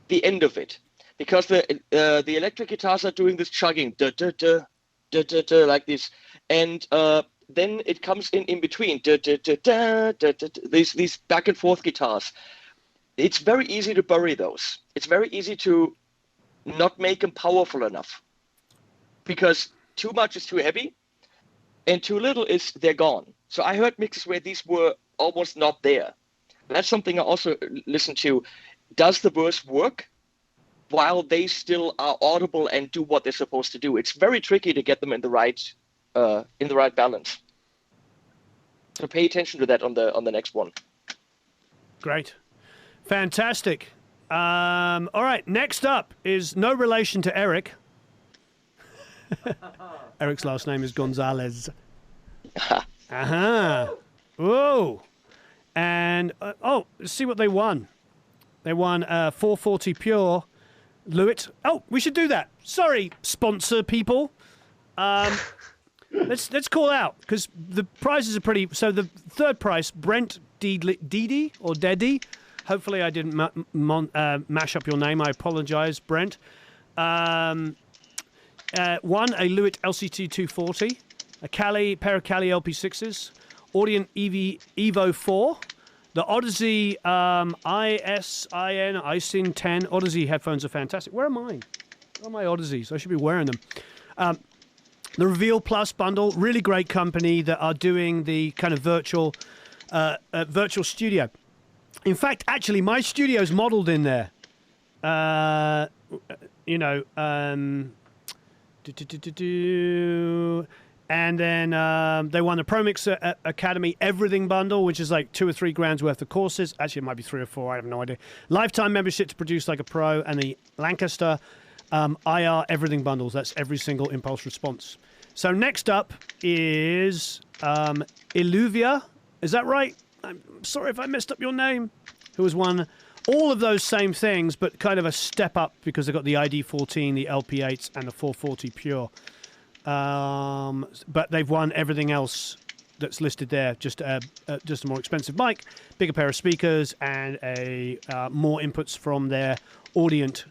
the end of it, because the electric guitars are doing this chugging, da da da da da da, like this, and then it comes in between, da da da da da da. These back and forth guitars. It's very easy to bury those. It's very easy to not make them powerful enough, because too much is too heavy, and too little is they're gone. So I heard mixes where these were almost not there. That's something I also listen to. Does the verse work while they still are audible and do what they're supposed to do? It's very tricky to get them in the right balance. So pay attention to that on the next one. Great, fantastic. All right, next up is no relation to Eric. Eric's last name is Gonzalez. Whoa. And, let's see what they won. They won 440 Pure Lewitt. Oh, we should do that. Sorry, sponsor people. Let's call out, because the prizes are pretty... So the third prize, Brent Didi or Deddy. Hopefully I didn't mash up your name. I apologize, Brent. One, a Lewitt LCT 240, a pair of Cali LP6s, Audient Evo 4, The Odyssey ISIN 10 Odyssey headphones are fantastic. Where are mine? Where are my Odysseys? I should be wearing them. The Reveal Plus bundle, really great company that are doing the kind of virtual studio. In fact, actually, my studio's modeled in there. And then they won the ProMix Academy Everything Bundle, which is like $2 or $3 grand worth of courses. Actually, it might be 3 or 4. I have no idea. Lifetime membership to Produce Like a Pro, and the Lancaster IR Everything Bundles. That's every single impulse response. So next up is Illuvia. Is that right? I'm sorry if I messed up your name. Who has won all of those same things, but kind of a step up because they've got the ID14, the LP8s, and the 440 Pure. But they've won everything else that's listed there. Just a more expensive mic, bigger pair of speakers, and more inputs from their Audient.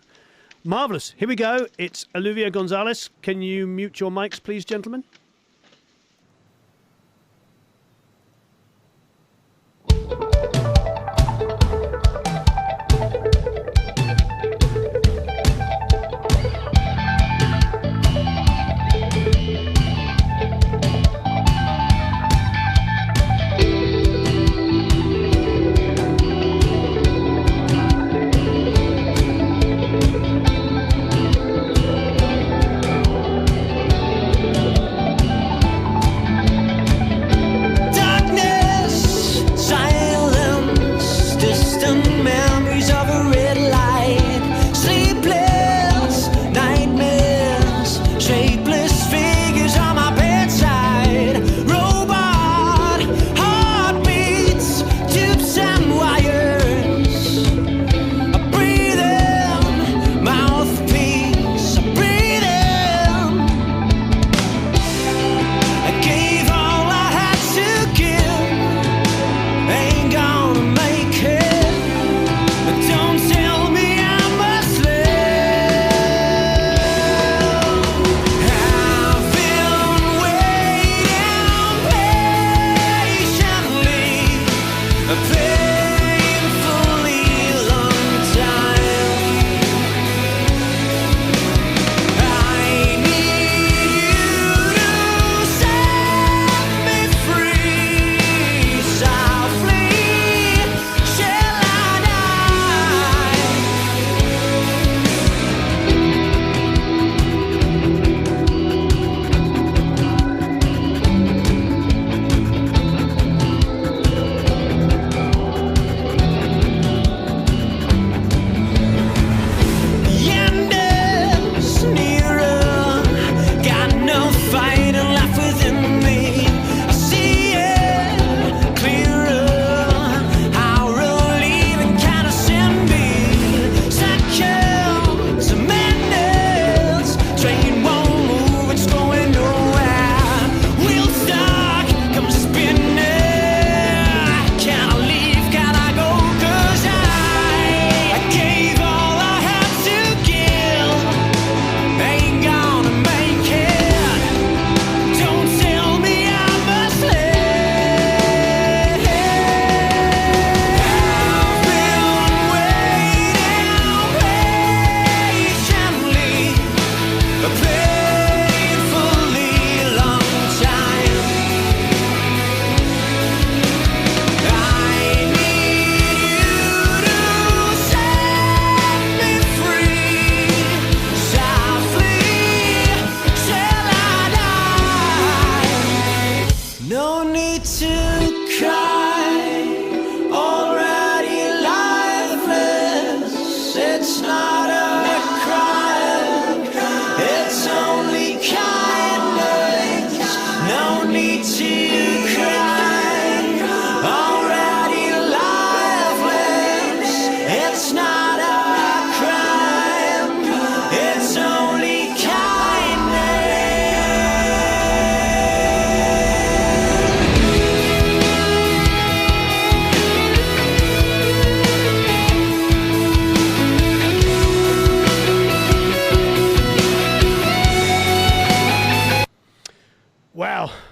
Marvelous. Here we go. It's Olivia Gonzalez. Can you mute your mics, please, gentlemen?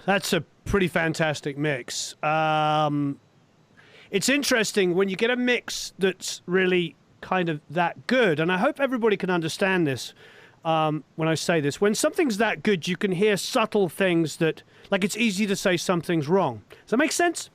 That's a pretty fantastic mix. it's interesting when you get a mix that's really kind of that good, and I hope everybody can understand this when I say this. When something's that good, you can hear subtle things that, like, it's easy to say something's wrong. Does that make sense?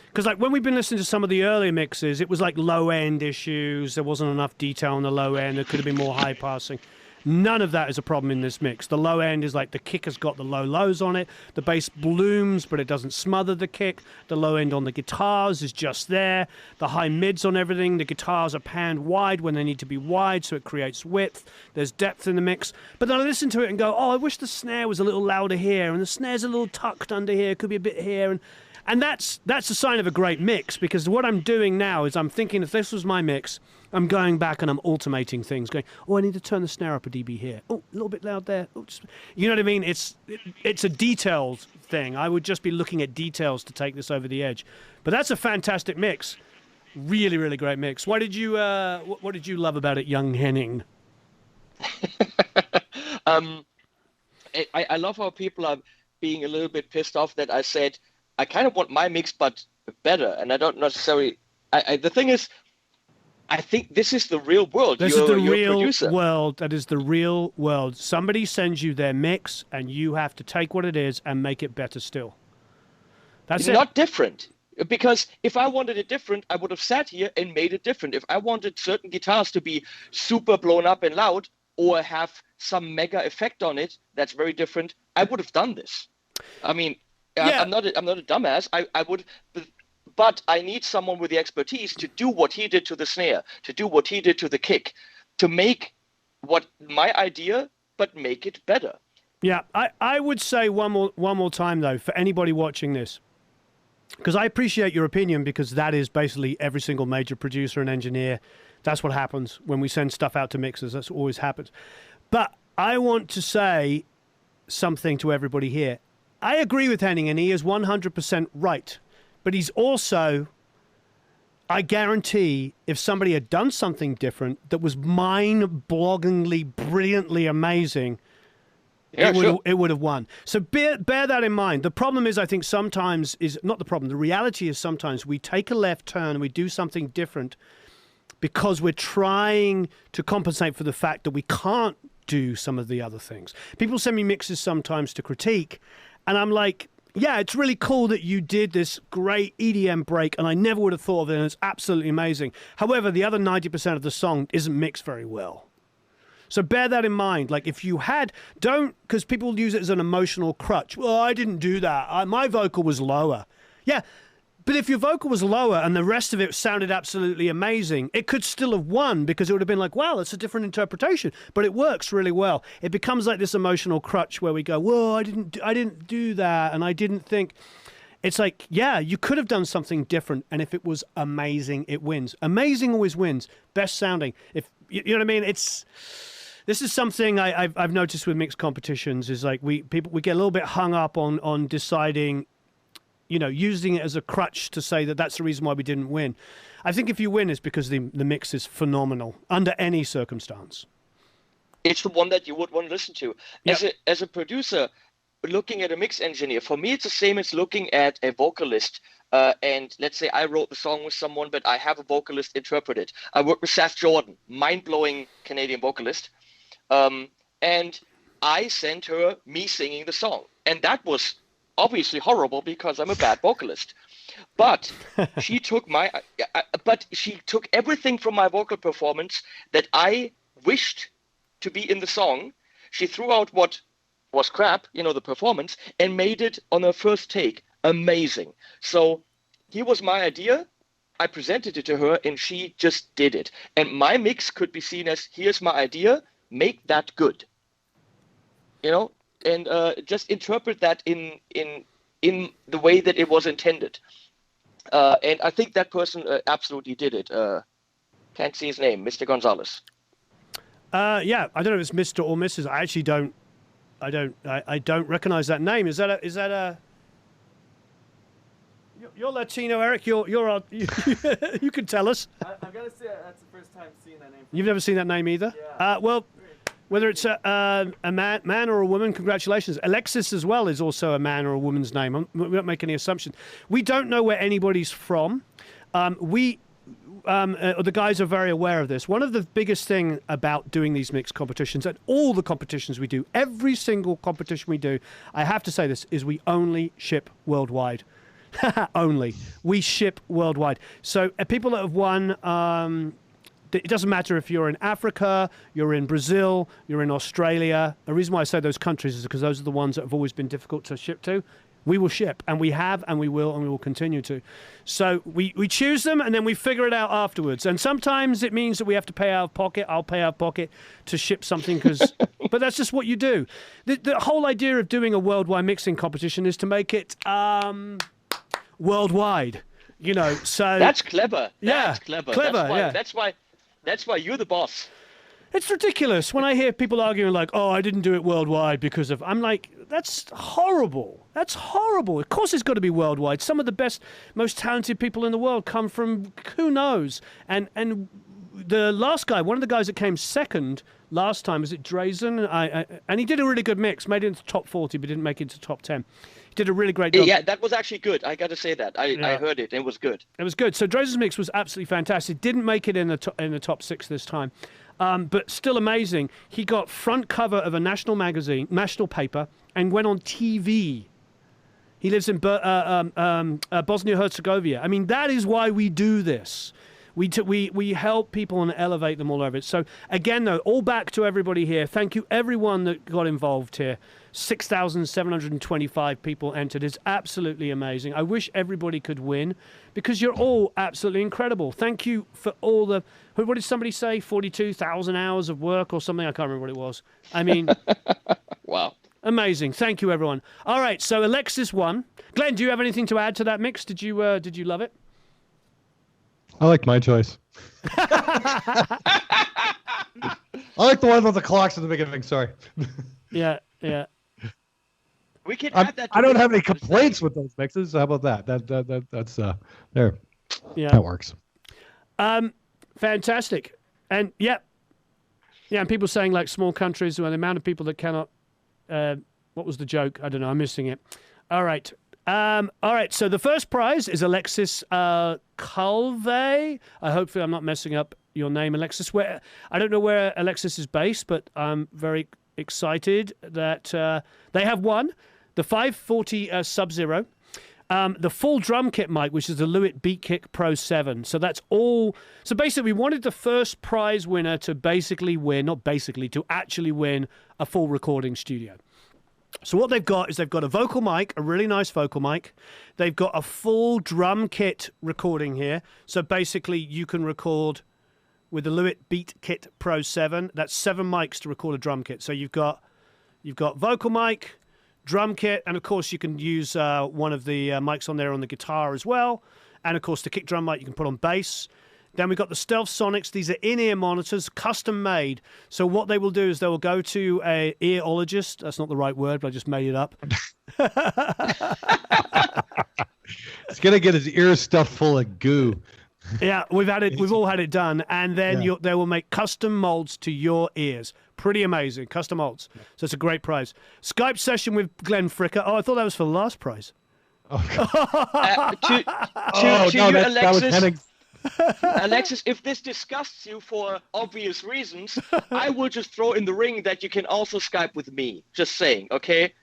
Because, like, when we've been listening to some of the earlier mixes, it was like low-end issues. There wasn't enough detail on the low end. There could have been more high passing. None of that is a problem in this mix. The low end is like the kick has got the low lows on it. The bass blooms, but it doesn't smother the kick. The low end on the guitars is just there. The high mids on everything. The guitars are panned wide when they need to be wide, so it creates width. There's depth in the mix. But then I listen to it and go, oh, I wish the snare was a little louder here, and the snare's a little tucked under here. Could be a bit here. And that's a sign of a great mix, because what I'm doing now is I'm thinking, if this was my mix, I'm going back and I'm automating things, going, oh, I need to turn the snare up a dB here. Oh, a little bit loud there. Oh, you know what I mean? It's a detailed thing. I would just be looking at details to take this over the edge. But that's a fantastic mix. Really, really great mix. What did you love about it, young Henning? I love how people are being a little bit pissed off that I said, I kind of want my mix, but better. And I don't necessarily... the thing is, I think this is the real world. This is the real world. That is the real world. Somebody sends you their mix, and you have to take what it is and make it better still. That's it. Not different. Because if I wanted it different, I would have sat here and made it different. If I wanted certain guitars to be super blown up and loud, or have some mega effect on it that's very different, I would have done this. I mean... Yeah. I'm not a dumbass. I would, but I need someone with the expertise to do what he did to the snare, to do what he did to the kick, to make what my idea, but make it better. Yeah, I would say one more time though, for anybody watching this, because I appreciate your opinion, because that is basically every single major producer and engineer. That's what happens when we send stuff out to mixers. That's what always happens. But I want to say something to everybody here. I agree with Henning, and he is 100% right. But he's also, I guarantee, if somebody had done something different that was mind-blogglingly, brilliantly amazing, it would have won. So bear that in mind. The problem is, I think sometimes is not the problem. The reality is sometimes we take a left turn and we do something different because we're trying to compensate for the fact that we can't do some of the other things. People send me mixes sometimes to critique, and I'm like, yeah, it's really cool that you did this great EDM break, and I never would have thought of it, and it's absolutely amazing. However, the other 90% of the song isn't mixed very well. So bear that in mind. Like, if you had, because people use it as an emotional crutch. Well, I didn't do that. My vocal was lower. Yeah, but if your vocal was lower and the rest of it sounded absolutely amazing, it could still have won, because it would have been like, wow, it's a different interpretation, but it works really well. It becomes like this emotional crutch where we go, whoa, I didn't do that, and I didn't think. It's like, yeah, you could have done something different, and if it was amazing, it wins. Amazing always wins. Best sounding. If you know what I mean, this is something I've noticed with mixed competitions, is like we get a little bit hung up on deciding, you know, using it as a crutch to say that that's the reason why we didn't win. I think if you win, it's because the mix is phenomenal under any circumstance. It's the one that you would want to listen to. Yep. As a producer, looking at a mix engineer, for me, it's the same as looking at a vocalist. And let's say I wrote the song with someone, but I have a vocalist interpret it. I worked with Saf Jordan, mind-blowing Canadian vocalist. And I sent her me singing the song. And that was obviously horrible because I'm a bad vocalist. But she took everything from my vocal performance that I wished to be in the song. She threw out what was crap, you know, the performance, and made it on her first take amazing. So here was my idea. I presented it to her, and she just did it. And my mix could be seen as, here's my idea, make that good. You know, and just interpret that in the way that it was intended. And I think that person absolutely did it. Can't see his name, Mr. Gonzalez. Yeah, I don't know if it's Mr. or Mrs. I actually don't recognize that name. Is that a? You're Latino, Eric. You can tell us. I've got to say that's the first time seeing that name. You've never seen that name either. Yeah. Well, whether it's a man or a woman, congratulations. Alexis as well is also a man or a woman's name. We don't make any assumptions. We don't know where anybody's from. The guys are very aware of this. One of the biggest thing about doing these mixed competitions and all the competitions we do, every single competition we do, I have to say this, is we only ship worldwide. Only. We ship worldwide. So people that have won, it doesn't matter if you're in Africa, you're in Brazil, you're in Australia. The reason why I say those countries is because those are the ones that have always been difficult to ship to. We will ship, and we have, and we will continue to. So we choose them, and then we figure it out afterwards. And sometimes it means that we have to pay out of pocket. I'll pay out of pocket to ship something, but that's just what you do. The whole idea of doing a worldwide mixing competition is to make it worldwide. You know, so that's clever. Yeah, that's clever. Yeah. That's why you're the boss. It's ridiculous when I hear people arguing like, "Oh, I didn't do it worldwide because of." I'm like, that's horrible. That's horrible. Of course, it's got to be worldwide. Some of the best, most talented people in the world come from who knows. And the last guy, one of the guys that came second last time, was it Drazen? And he did a really good mix. Made it into top 40, but didn't make it into top 10. He did a really great job. Yeah, that was actually good. I got to say that. I heard it. It was good. It was good. So Drazen's mix was absolutely fantastic. Didn't make it in the top 6 this time. But still amazing. He got front cover of a national magazine, national paper, and went on TV. He lives in Bosnia-Herzegovina. I mean, that is why we do this. We help people and elevate them all over it. So again, though, all back to everybody here. Thank you, everyone that got involved here. 6,725 people entered. It's absolutely amazing. I wish everybody could win because you're all absolutely incredible. Thank you for all the, what did somebody say? 42,000 hours of work or something? I can't remember what it was. I mean, wow. Amazing. Thank you, everyone. All right. So Alexis won. Glenn, do you have anything to add to that mix? Did you love it? I like my choice. I like the one with the clocks at the beginning. Sorry. Yeah. We can add that. I don't have any complaints with those mixes. How about that? That's there. Yeah, that works. Fantastic. And and people saying like small countries, well, the amount of people that cannot. What was the joke? I don't know. I'm missing it. All right. So the first prize is Alexis Calvé. Hopefully I'm not messing up your name, Alexis. I don't know where Alexis is based, but I'm very excited that they have won the 540 Sub-Zero, the full drum kit mic, which is the Lewitt Beat Kick Pro 7. So that's all. So basically, we wanted the first prize winner to to actually win a full recording studio. So what they've got is they've got a vocal mic, a really nice vocal mic. They've got a full drum kit recording here. So basically, you can record with the Lewitt Beat Kit Pro 7. That's 7 mics to record a drum kit. So you've got vocal mic, drum kit, and of course you can use one of the mics on there on the guitar as well. And of course the kick drum mic you can put on bass. Then we've got the Stealth Sonics. These are in-ear monitors, custom made. So what they will do is they will go to a earologist. That's not the right word, but I just made it up. He's gonna get his ears stuffed full of goo. Yeah, we've all had it done, and then they will make custom molds to your ears. Pretty amazing, custom molds. So it's a great prize. Skype session with Glenn Fricker. Oh, I thought that was for the last prize. To you, Alexis. Alexis, if this disgusts you for obvious reasons, I will just throw in the ring that you can also Skype with me. Just saying, okay?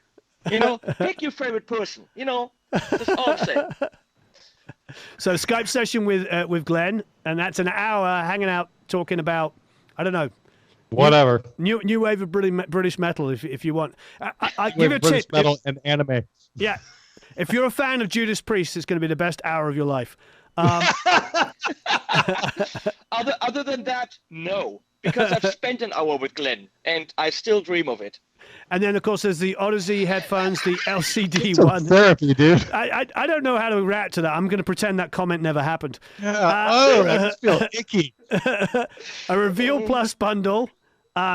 Pick your favorite person. That's all I'm saying. So Skype session with Glenn, and that's an hour hanging out talking about, I don't know, whatever new wave of British metal if you want. I give you a British tip. metal and anime. Yeah, if you're a fan of Judas Priest, it's going to be the best hour of your life. Other than that, no, because I've spent an hour with Glenn and I still dream of it. And then, of course, there's the Odyssey headphones, the LCD Some one. Therapy, dude. I don't know how to react to that. I'm going to pretend that comment never happened. I just feel icky. A Reveal Plus bundle,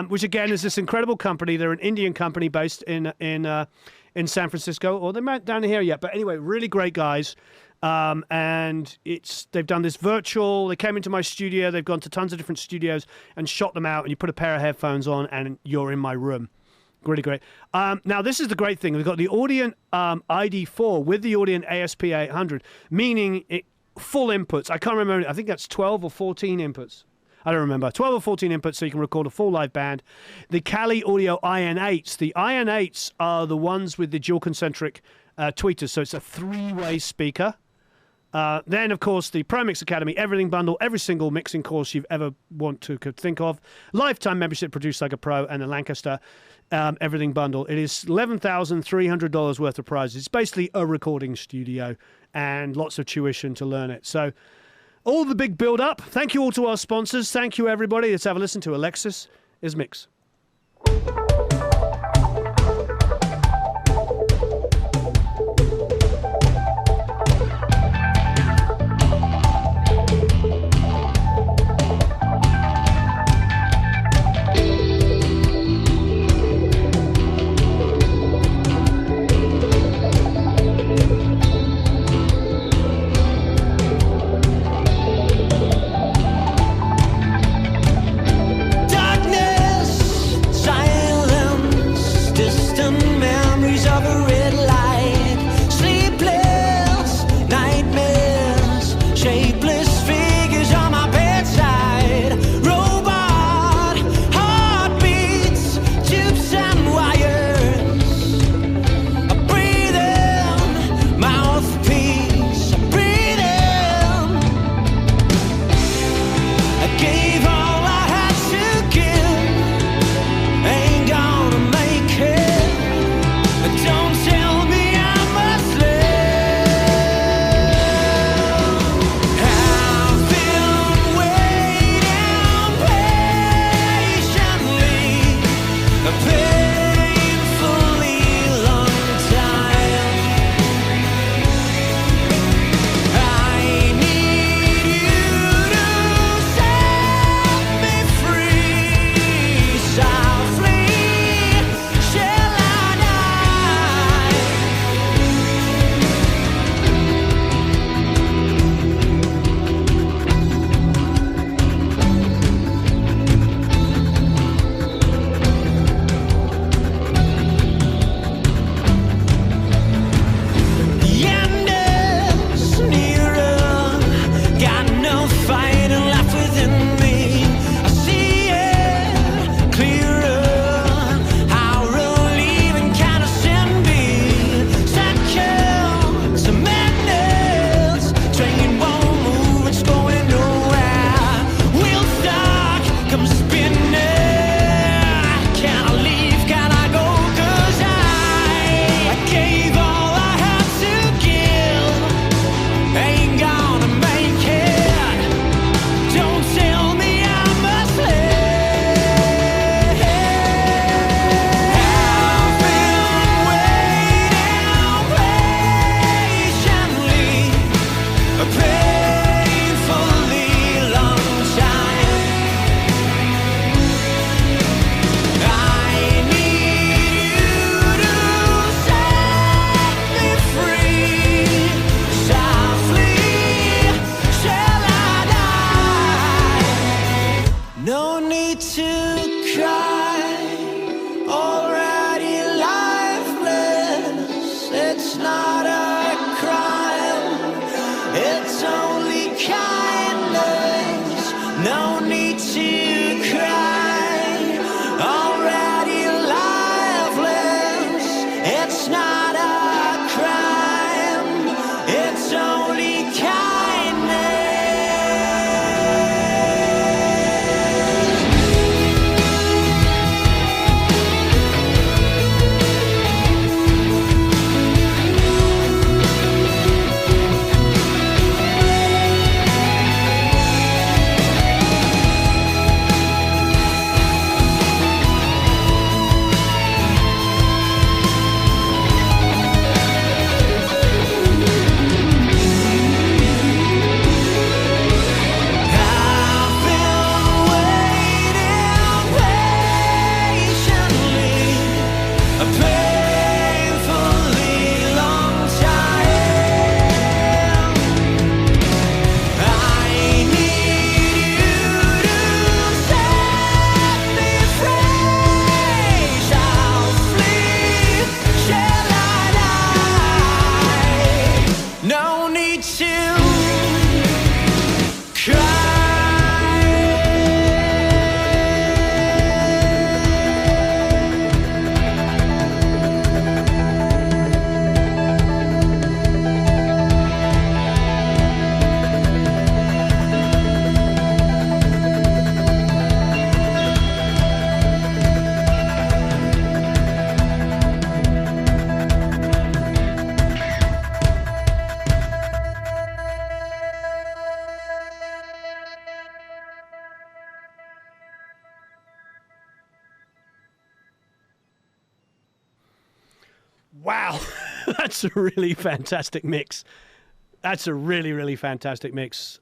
which again is this incredible company. They're an Indian company based in San Francisco, or they're not down here yet. But anyway, really great guys. And they've done this virtual. They came into my studio. They've gone to tons of different studios and shot them out. And you put a pair of headphones on, and you're in my room. Really great. Now, this is the great thing. We've got the Audient ID4 with the Audient ASP 800, meaning full inputs. I can't remember. I think that's 12 or 14 inputs. I don't remember. 12 or 14 inputs so you can record a full live band. The Kali Audio IN8s. The IN8s are the ones with the dual concentric tweeters. So it's a 3-way speaker. Then, of course, the Pro Mix Academy Everything Bundle, every single mixing course you've ever could think of. Lifetime membership produced like a pro, and the Lancaster Everything Bundle. It is $11,300 worth of prizes. It's basically a recording studio and lots of tuition to learn it. So all the big build-up. Thank you all to our sponsors. Thank you, everybody. Let's have a listen to Alexis is Mix. Wow, that's a really fantastic mix. That's a really, really fantastic mix.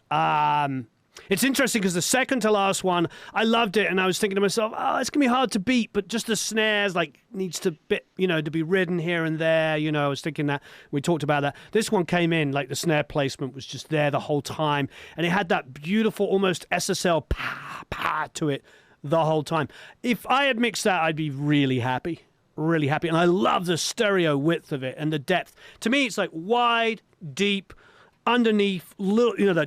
It's interesting because the second to last one, I loved it, and I was thinking to myself, oh, it's gonna be hard to beat, but just the snares needs to to be ridden here and there. I was thinking that we talked about that. This one came in like the snare placement was just there the whole time, and it had that beautiful almost SSL pa to it the whole time. If I had mixed that, I'd be really happy. Really happy. And I love the stereo width of it and the depth. To me, it's like wide, deep, underneath,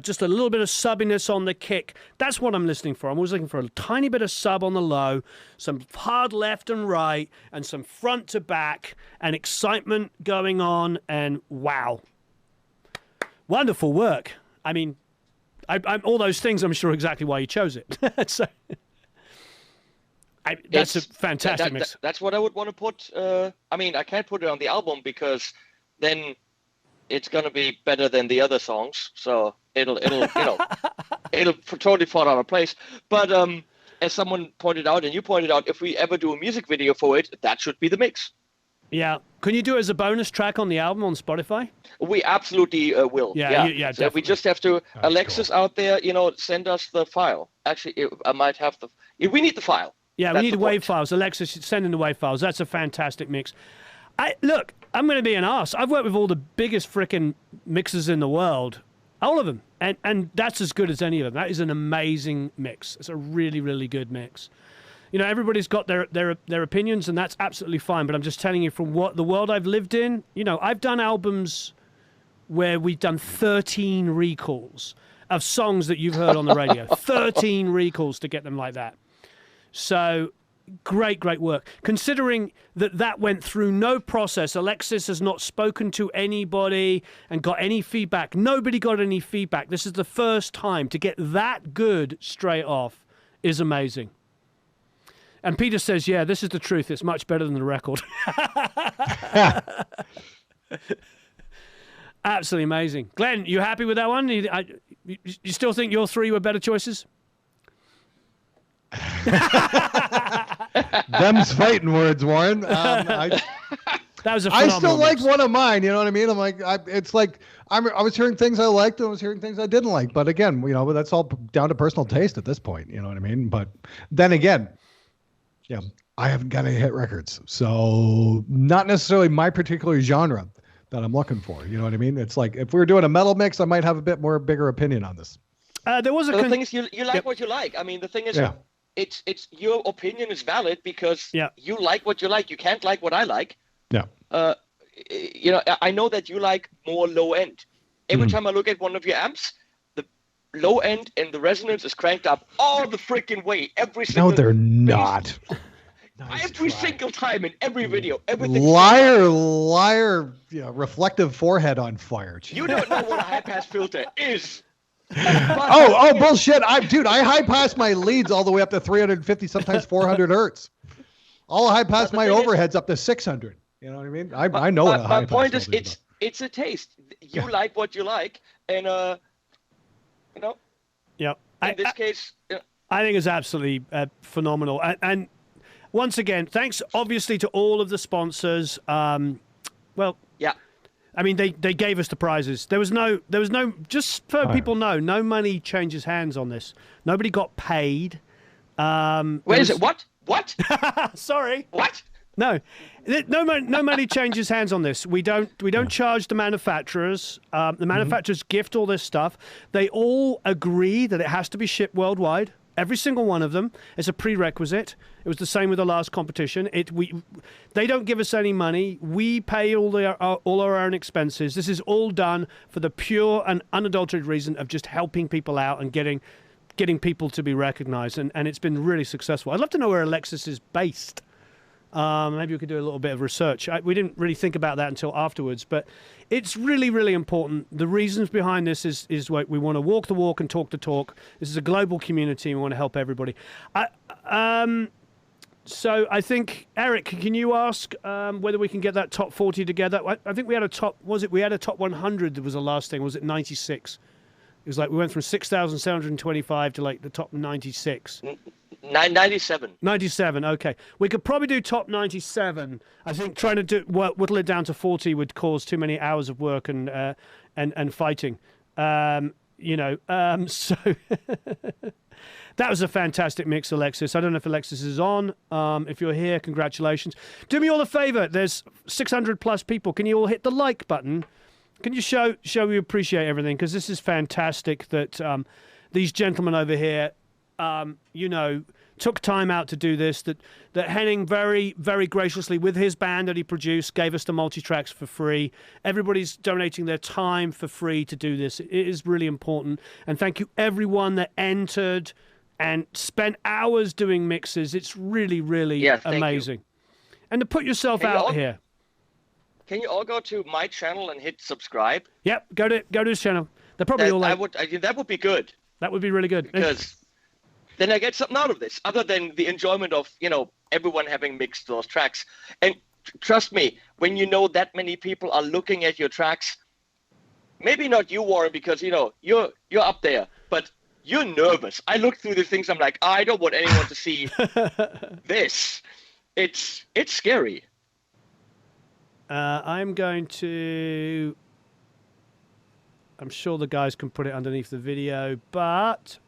just a little bit of subbiness on the kick. That's what I'm listening for. I'm always looking for a tiny bit of sub on the low, some hard left and right, and some front to back, and excitement going on, and wow. Wonderful work. I mean, I'm all those things, I'm sure exactly why you chose it. So... that's a fantastic mix. That's what I would want to put. I mean, I can't put it on the album because then it's going to be better than the other songs. So it'll it'll totally fall out of place. But as someone pointed out, and you pointed out, if we ever do a music video for it, that should be the mix. Yeah. Can you do it as a bonus track on the album on Spotify? We absolutely will. Yeah. So we just have to, Alexis out there, send us the file. Actually, I might have we need the file. Yeah, we need WAV files. Alexis, send in the WAV files. That's a fantastic mix. Look, I'm going to be an arse. I've worked with all the biggest frickin' mixers in the world. All of them. And that's as good as any of them. That is an amazing mix. It's a really, really good mix. Everybody's got their opinions, and that's absolutely fine. But I'm just telling you from what the world I've lived in, I've done albums where we've done 13 recalls of songs that you've heard on the radio. 13 recalls to get them like that. So great work. Considering that went through no process, Alexis has not spoken to anybody and got any feedback. Nobody got any feedback. This is the first time to get that good straight off is amazing. And Peter says, yeah, this is the truth. It's much better than the record. Absolutely amazing. Glenn, you happy with that one? You still think your three were better choices? Them's fighting words, Warren. That was a I still like mix. one of mine. You know what I mean? I'm like, it's like I was hearing things I liked, and I was hearing things I didn't like. But again, that's all down to personal taste at this point. You know what I mean? But then again, I haven't got any hit records, so not necessarily my particular genre that I'm looking for. You know what I mean? It's like if we were doing a metal mix, I might have a bit more bigger opinion on this. There was the thing is, you like what you like. I mean, the thing is. Yeah. It's your opinion is valid because you like what you like. You can't like what I like. Yeah. I know that you like more low end. Every time I look at one of your amps, the low end and the resonance is cranked up all the freaking way. Every single. No, they're not. Every single time in every video, everything. Liar! Reflective forehead on fire. You don't know what a high pass filter is. Oh, bullshit. I high pass my leads all the way up to 350, sometimes 400 hertz. I'll high pass my overheads up to 600. You know what I mean? I know what a high pass. My point is, it's a taste. You like what you like, and Yeah. In this case, I think it's absolutely phenomenal. And once again, thanks obviously to all of the sponsors. Yeah. I mean, they gave us the prizes. There was no, just so people know, no money changes hands on this. Nobody got paid. Where is it? What? Sorry. What? No money changes hands on this. We don't charge the manufacturers. The manufacturers gift all this stuff. They all agree that it has to be shipped worldwide. Every single one of them is a prerequisite. It was the same with the last competition. They don't give us any money. We pay all our own expenses. This is all done for the pure and unadulterated reason of just helping people out and getting people to be recognized. And it's been really successful. I'd love to know where Alexis is based. Maybe we could do a little bit of research. We didn't really think about that until afterwards, but it's really, really important. The reasons behind this is what we want to walk the walk and talk the talk. This is a global community. We want to help everybody. So I think, Eric, can you ask whether we can get that top 40 together? I think we had a top, we had a top 100 that was the last thing. Was it 96? It was like we went from 6,725 to like the top 96. 97. 97. Okay, we could probably do top 97. I think trying to whittle it down to 40 would cause too many hours of work and fighting. So that was a fantastic mix, Alexis. I don't know if Alexis is on. If you're here, congratulations. Do me all a favor. There's 600 plus people. Can you all hit the like button? Can you show you appreciate everything? Because this is fantastic that these gentlemen over here, took time out to do this. That Henning very, very graciously, with his band that he produced, gave us the multi-tracks for free. Everybody's donating their time for free to do this. It is really important. And thank you everyone that entered and spent hours doing mixes. It's really, really amazing. And to put yourself out here. Can you all go to my channel and hit subscribe? Yep, go to his channel. They're probably all like... that would be good. That would be really good. Because then I get something out of this, other than the enjoyment of, everyone having mixed those tracks. And trust me, when you know that many people are looking at your tracks, maybe not you, Warren, because, you're up there, but you're nervous. I look through the things, I'm like, I don't want anyone to see this. It's scary. I'm sure the guys can put it underneath the video, but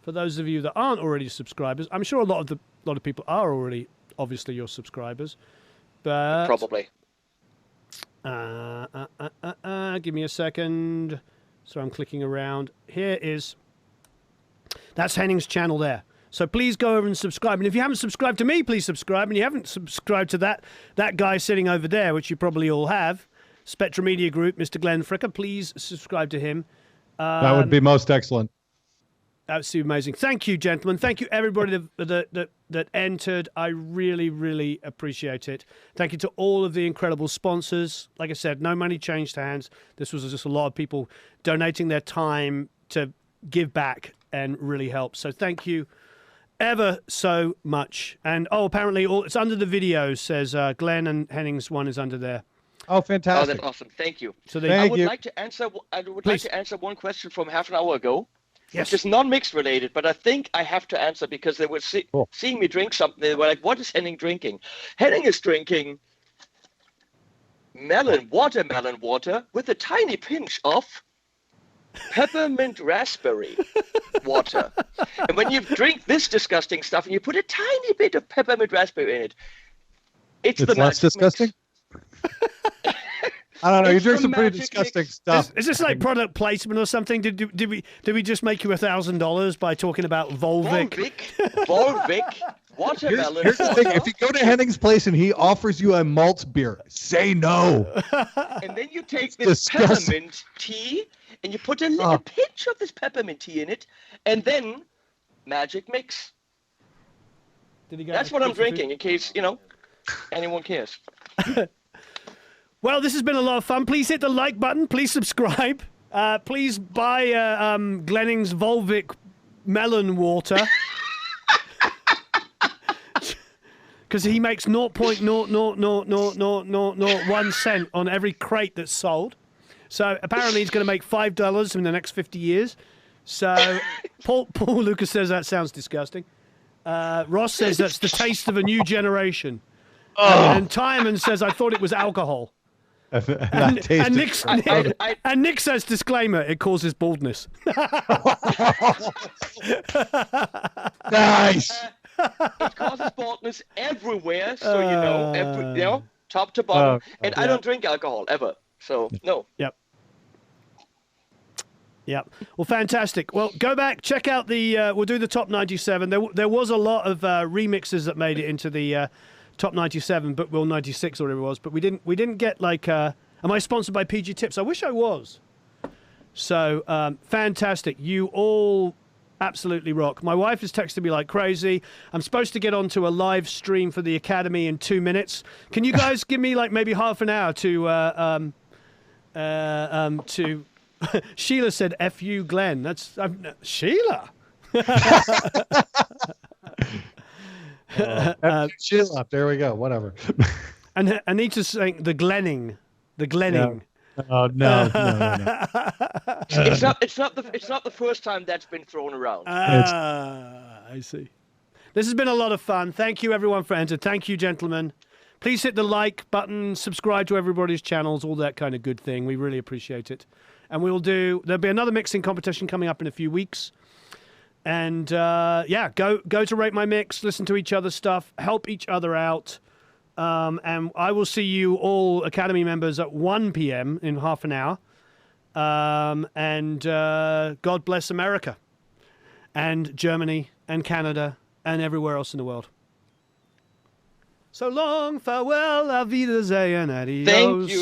for those of you that aren't already subscribers, I'm sure a lot of people are already obviously your subscribers, but probably. Give me a second. So I'm clicking around. That's Henning's channel there. So please go over and subscribe. And if you haven't subscribed to me, please subscribe. And you haven't subscribed to that guy sitting over there, which you probably all have, Spectra Media Group, Mr. Glenn Fricker, please subscribe to him. That would be most excellent. Absolutely amazing. Thank you, gentlemen. Thank you, everybody that entered. I really, really appreciate it. Thank you to all of the incredible sponsors. Like I said, no money changed hands. This was just a lot of people donating their time to give back and really help. So thank you ever so much. And apparently it's under the video, says Glenn, and Henning's one is under there. Oh, fantastic. Oh, that's awesome. Thank you. So I would like to answer one question from half an hour ago. Yes. Which is non-mix related, but I think I have to answer because they were seeing me drink something. They were like, what is Henning drinking? Henning is drinking watermelon water with a tiny pinch of peppermint raspberry water. And when you drink this disgusting stuff and you put a tiny bit of peppermint raspberry in it, it's the less disgusting? I don't know. You drink some pretty disgusting stuff. Is this like product placement or something? Did we just make you $1,000 by talking about Volvic? Volvic, watermelon. Here's the thing: if you go to Henning's place and he offers you a malt beer, say no. And then you take this peppermint tea and you put a little pinch of this peppermint tea in it, and then magic mix. That's what I'm drinking, in case anyone cares. Well, this has been a lot of fun. Please hit the like button. Please subscribe. Please buy Glenning's Volvic melon water. Because he makes 0.0000001 cent on every crate that's sold. So apparently he's going to make $5 in the next 50 years. So Paul Lucas says that sounds disgusting. Ross says that's the taste of a new generation. And Tyman says, I thought it was alcohol. And Nick says, disclaimer, it causes baldness. Nice. It causes baldness everywhere, so top to bottom. And I don't drink alcohol ever, so no. Yep. Well, fantastic. Well, go back, check out we'll do the top 97. There was a lot of remixes that made it into the top 97, but 96 or whatever it was. But we didn't get like. Am I sponsored by PG Tips? I wish I was. So fantastic! You all absolutely rock. My wife is texting me like crazy. I'm supposed to get onto a live stream for the Academy in 2 minutes. Can you guys give me like maybe half an hour to Sheila said, "F you, Glenn." That's Sheila. Sheila, there we go. Whatever. And Anita's saying the Glenning. No. Oh no. It's not the first time that's been thrown around. I see. This has been a lot of fun. Thank you, everyone, for entering. Thank you, gentlemen. Please hit the like button, subscribe to everybody's channels, all that kind of good thing. We really appreciate it. And there'll be another mixing competition coming up in a few weeks. And go to Rate My Mix, listen to each other's stuff, help each other out. And I will see you all Academy members at 1 p.m. in half an hour. God bless America and Germany and Canada and everywhere else in the world. So long, farewell, auf Wiedersehen, adios. Thank you.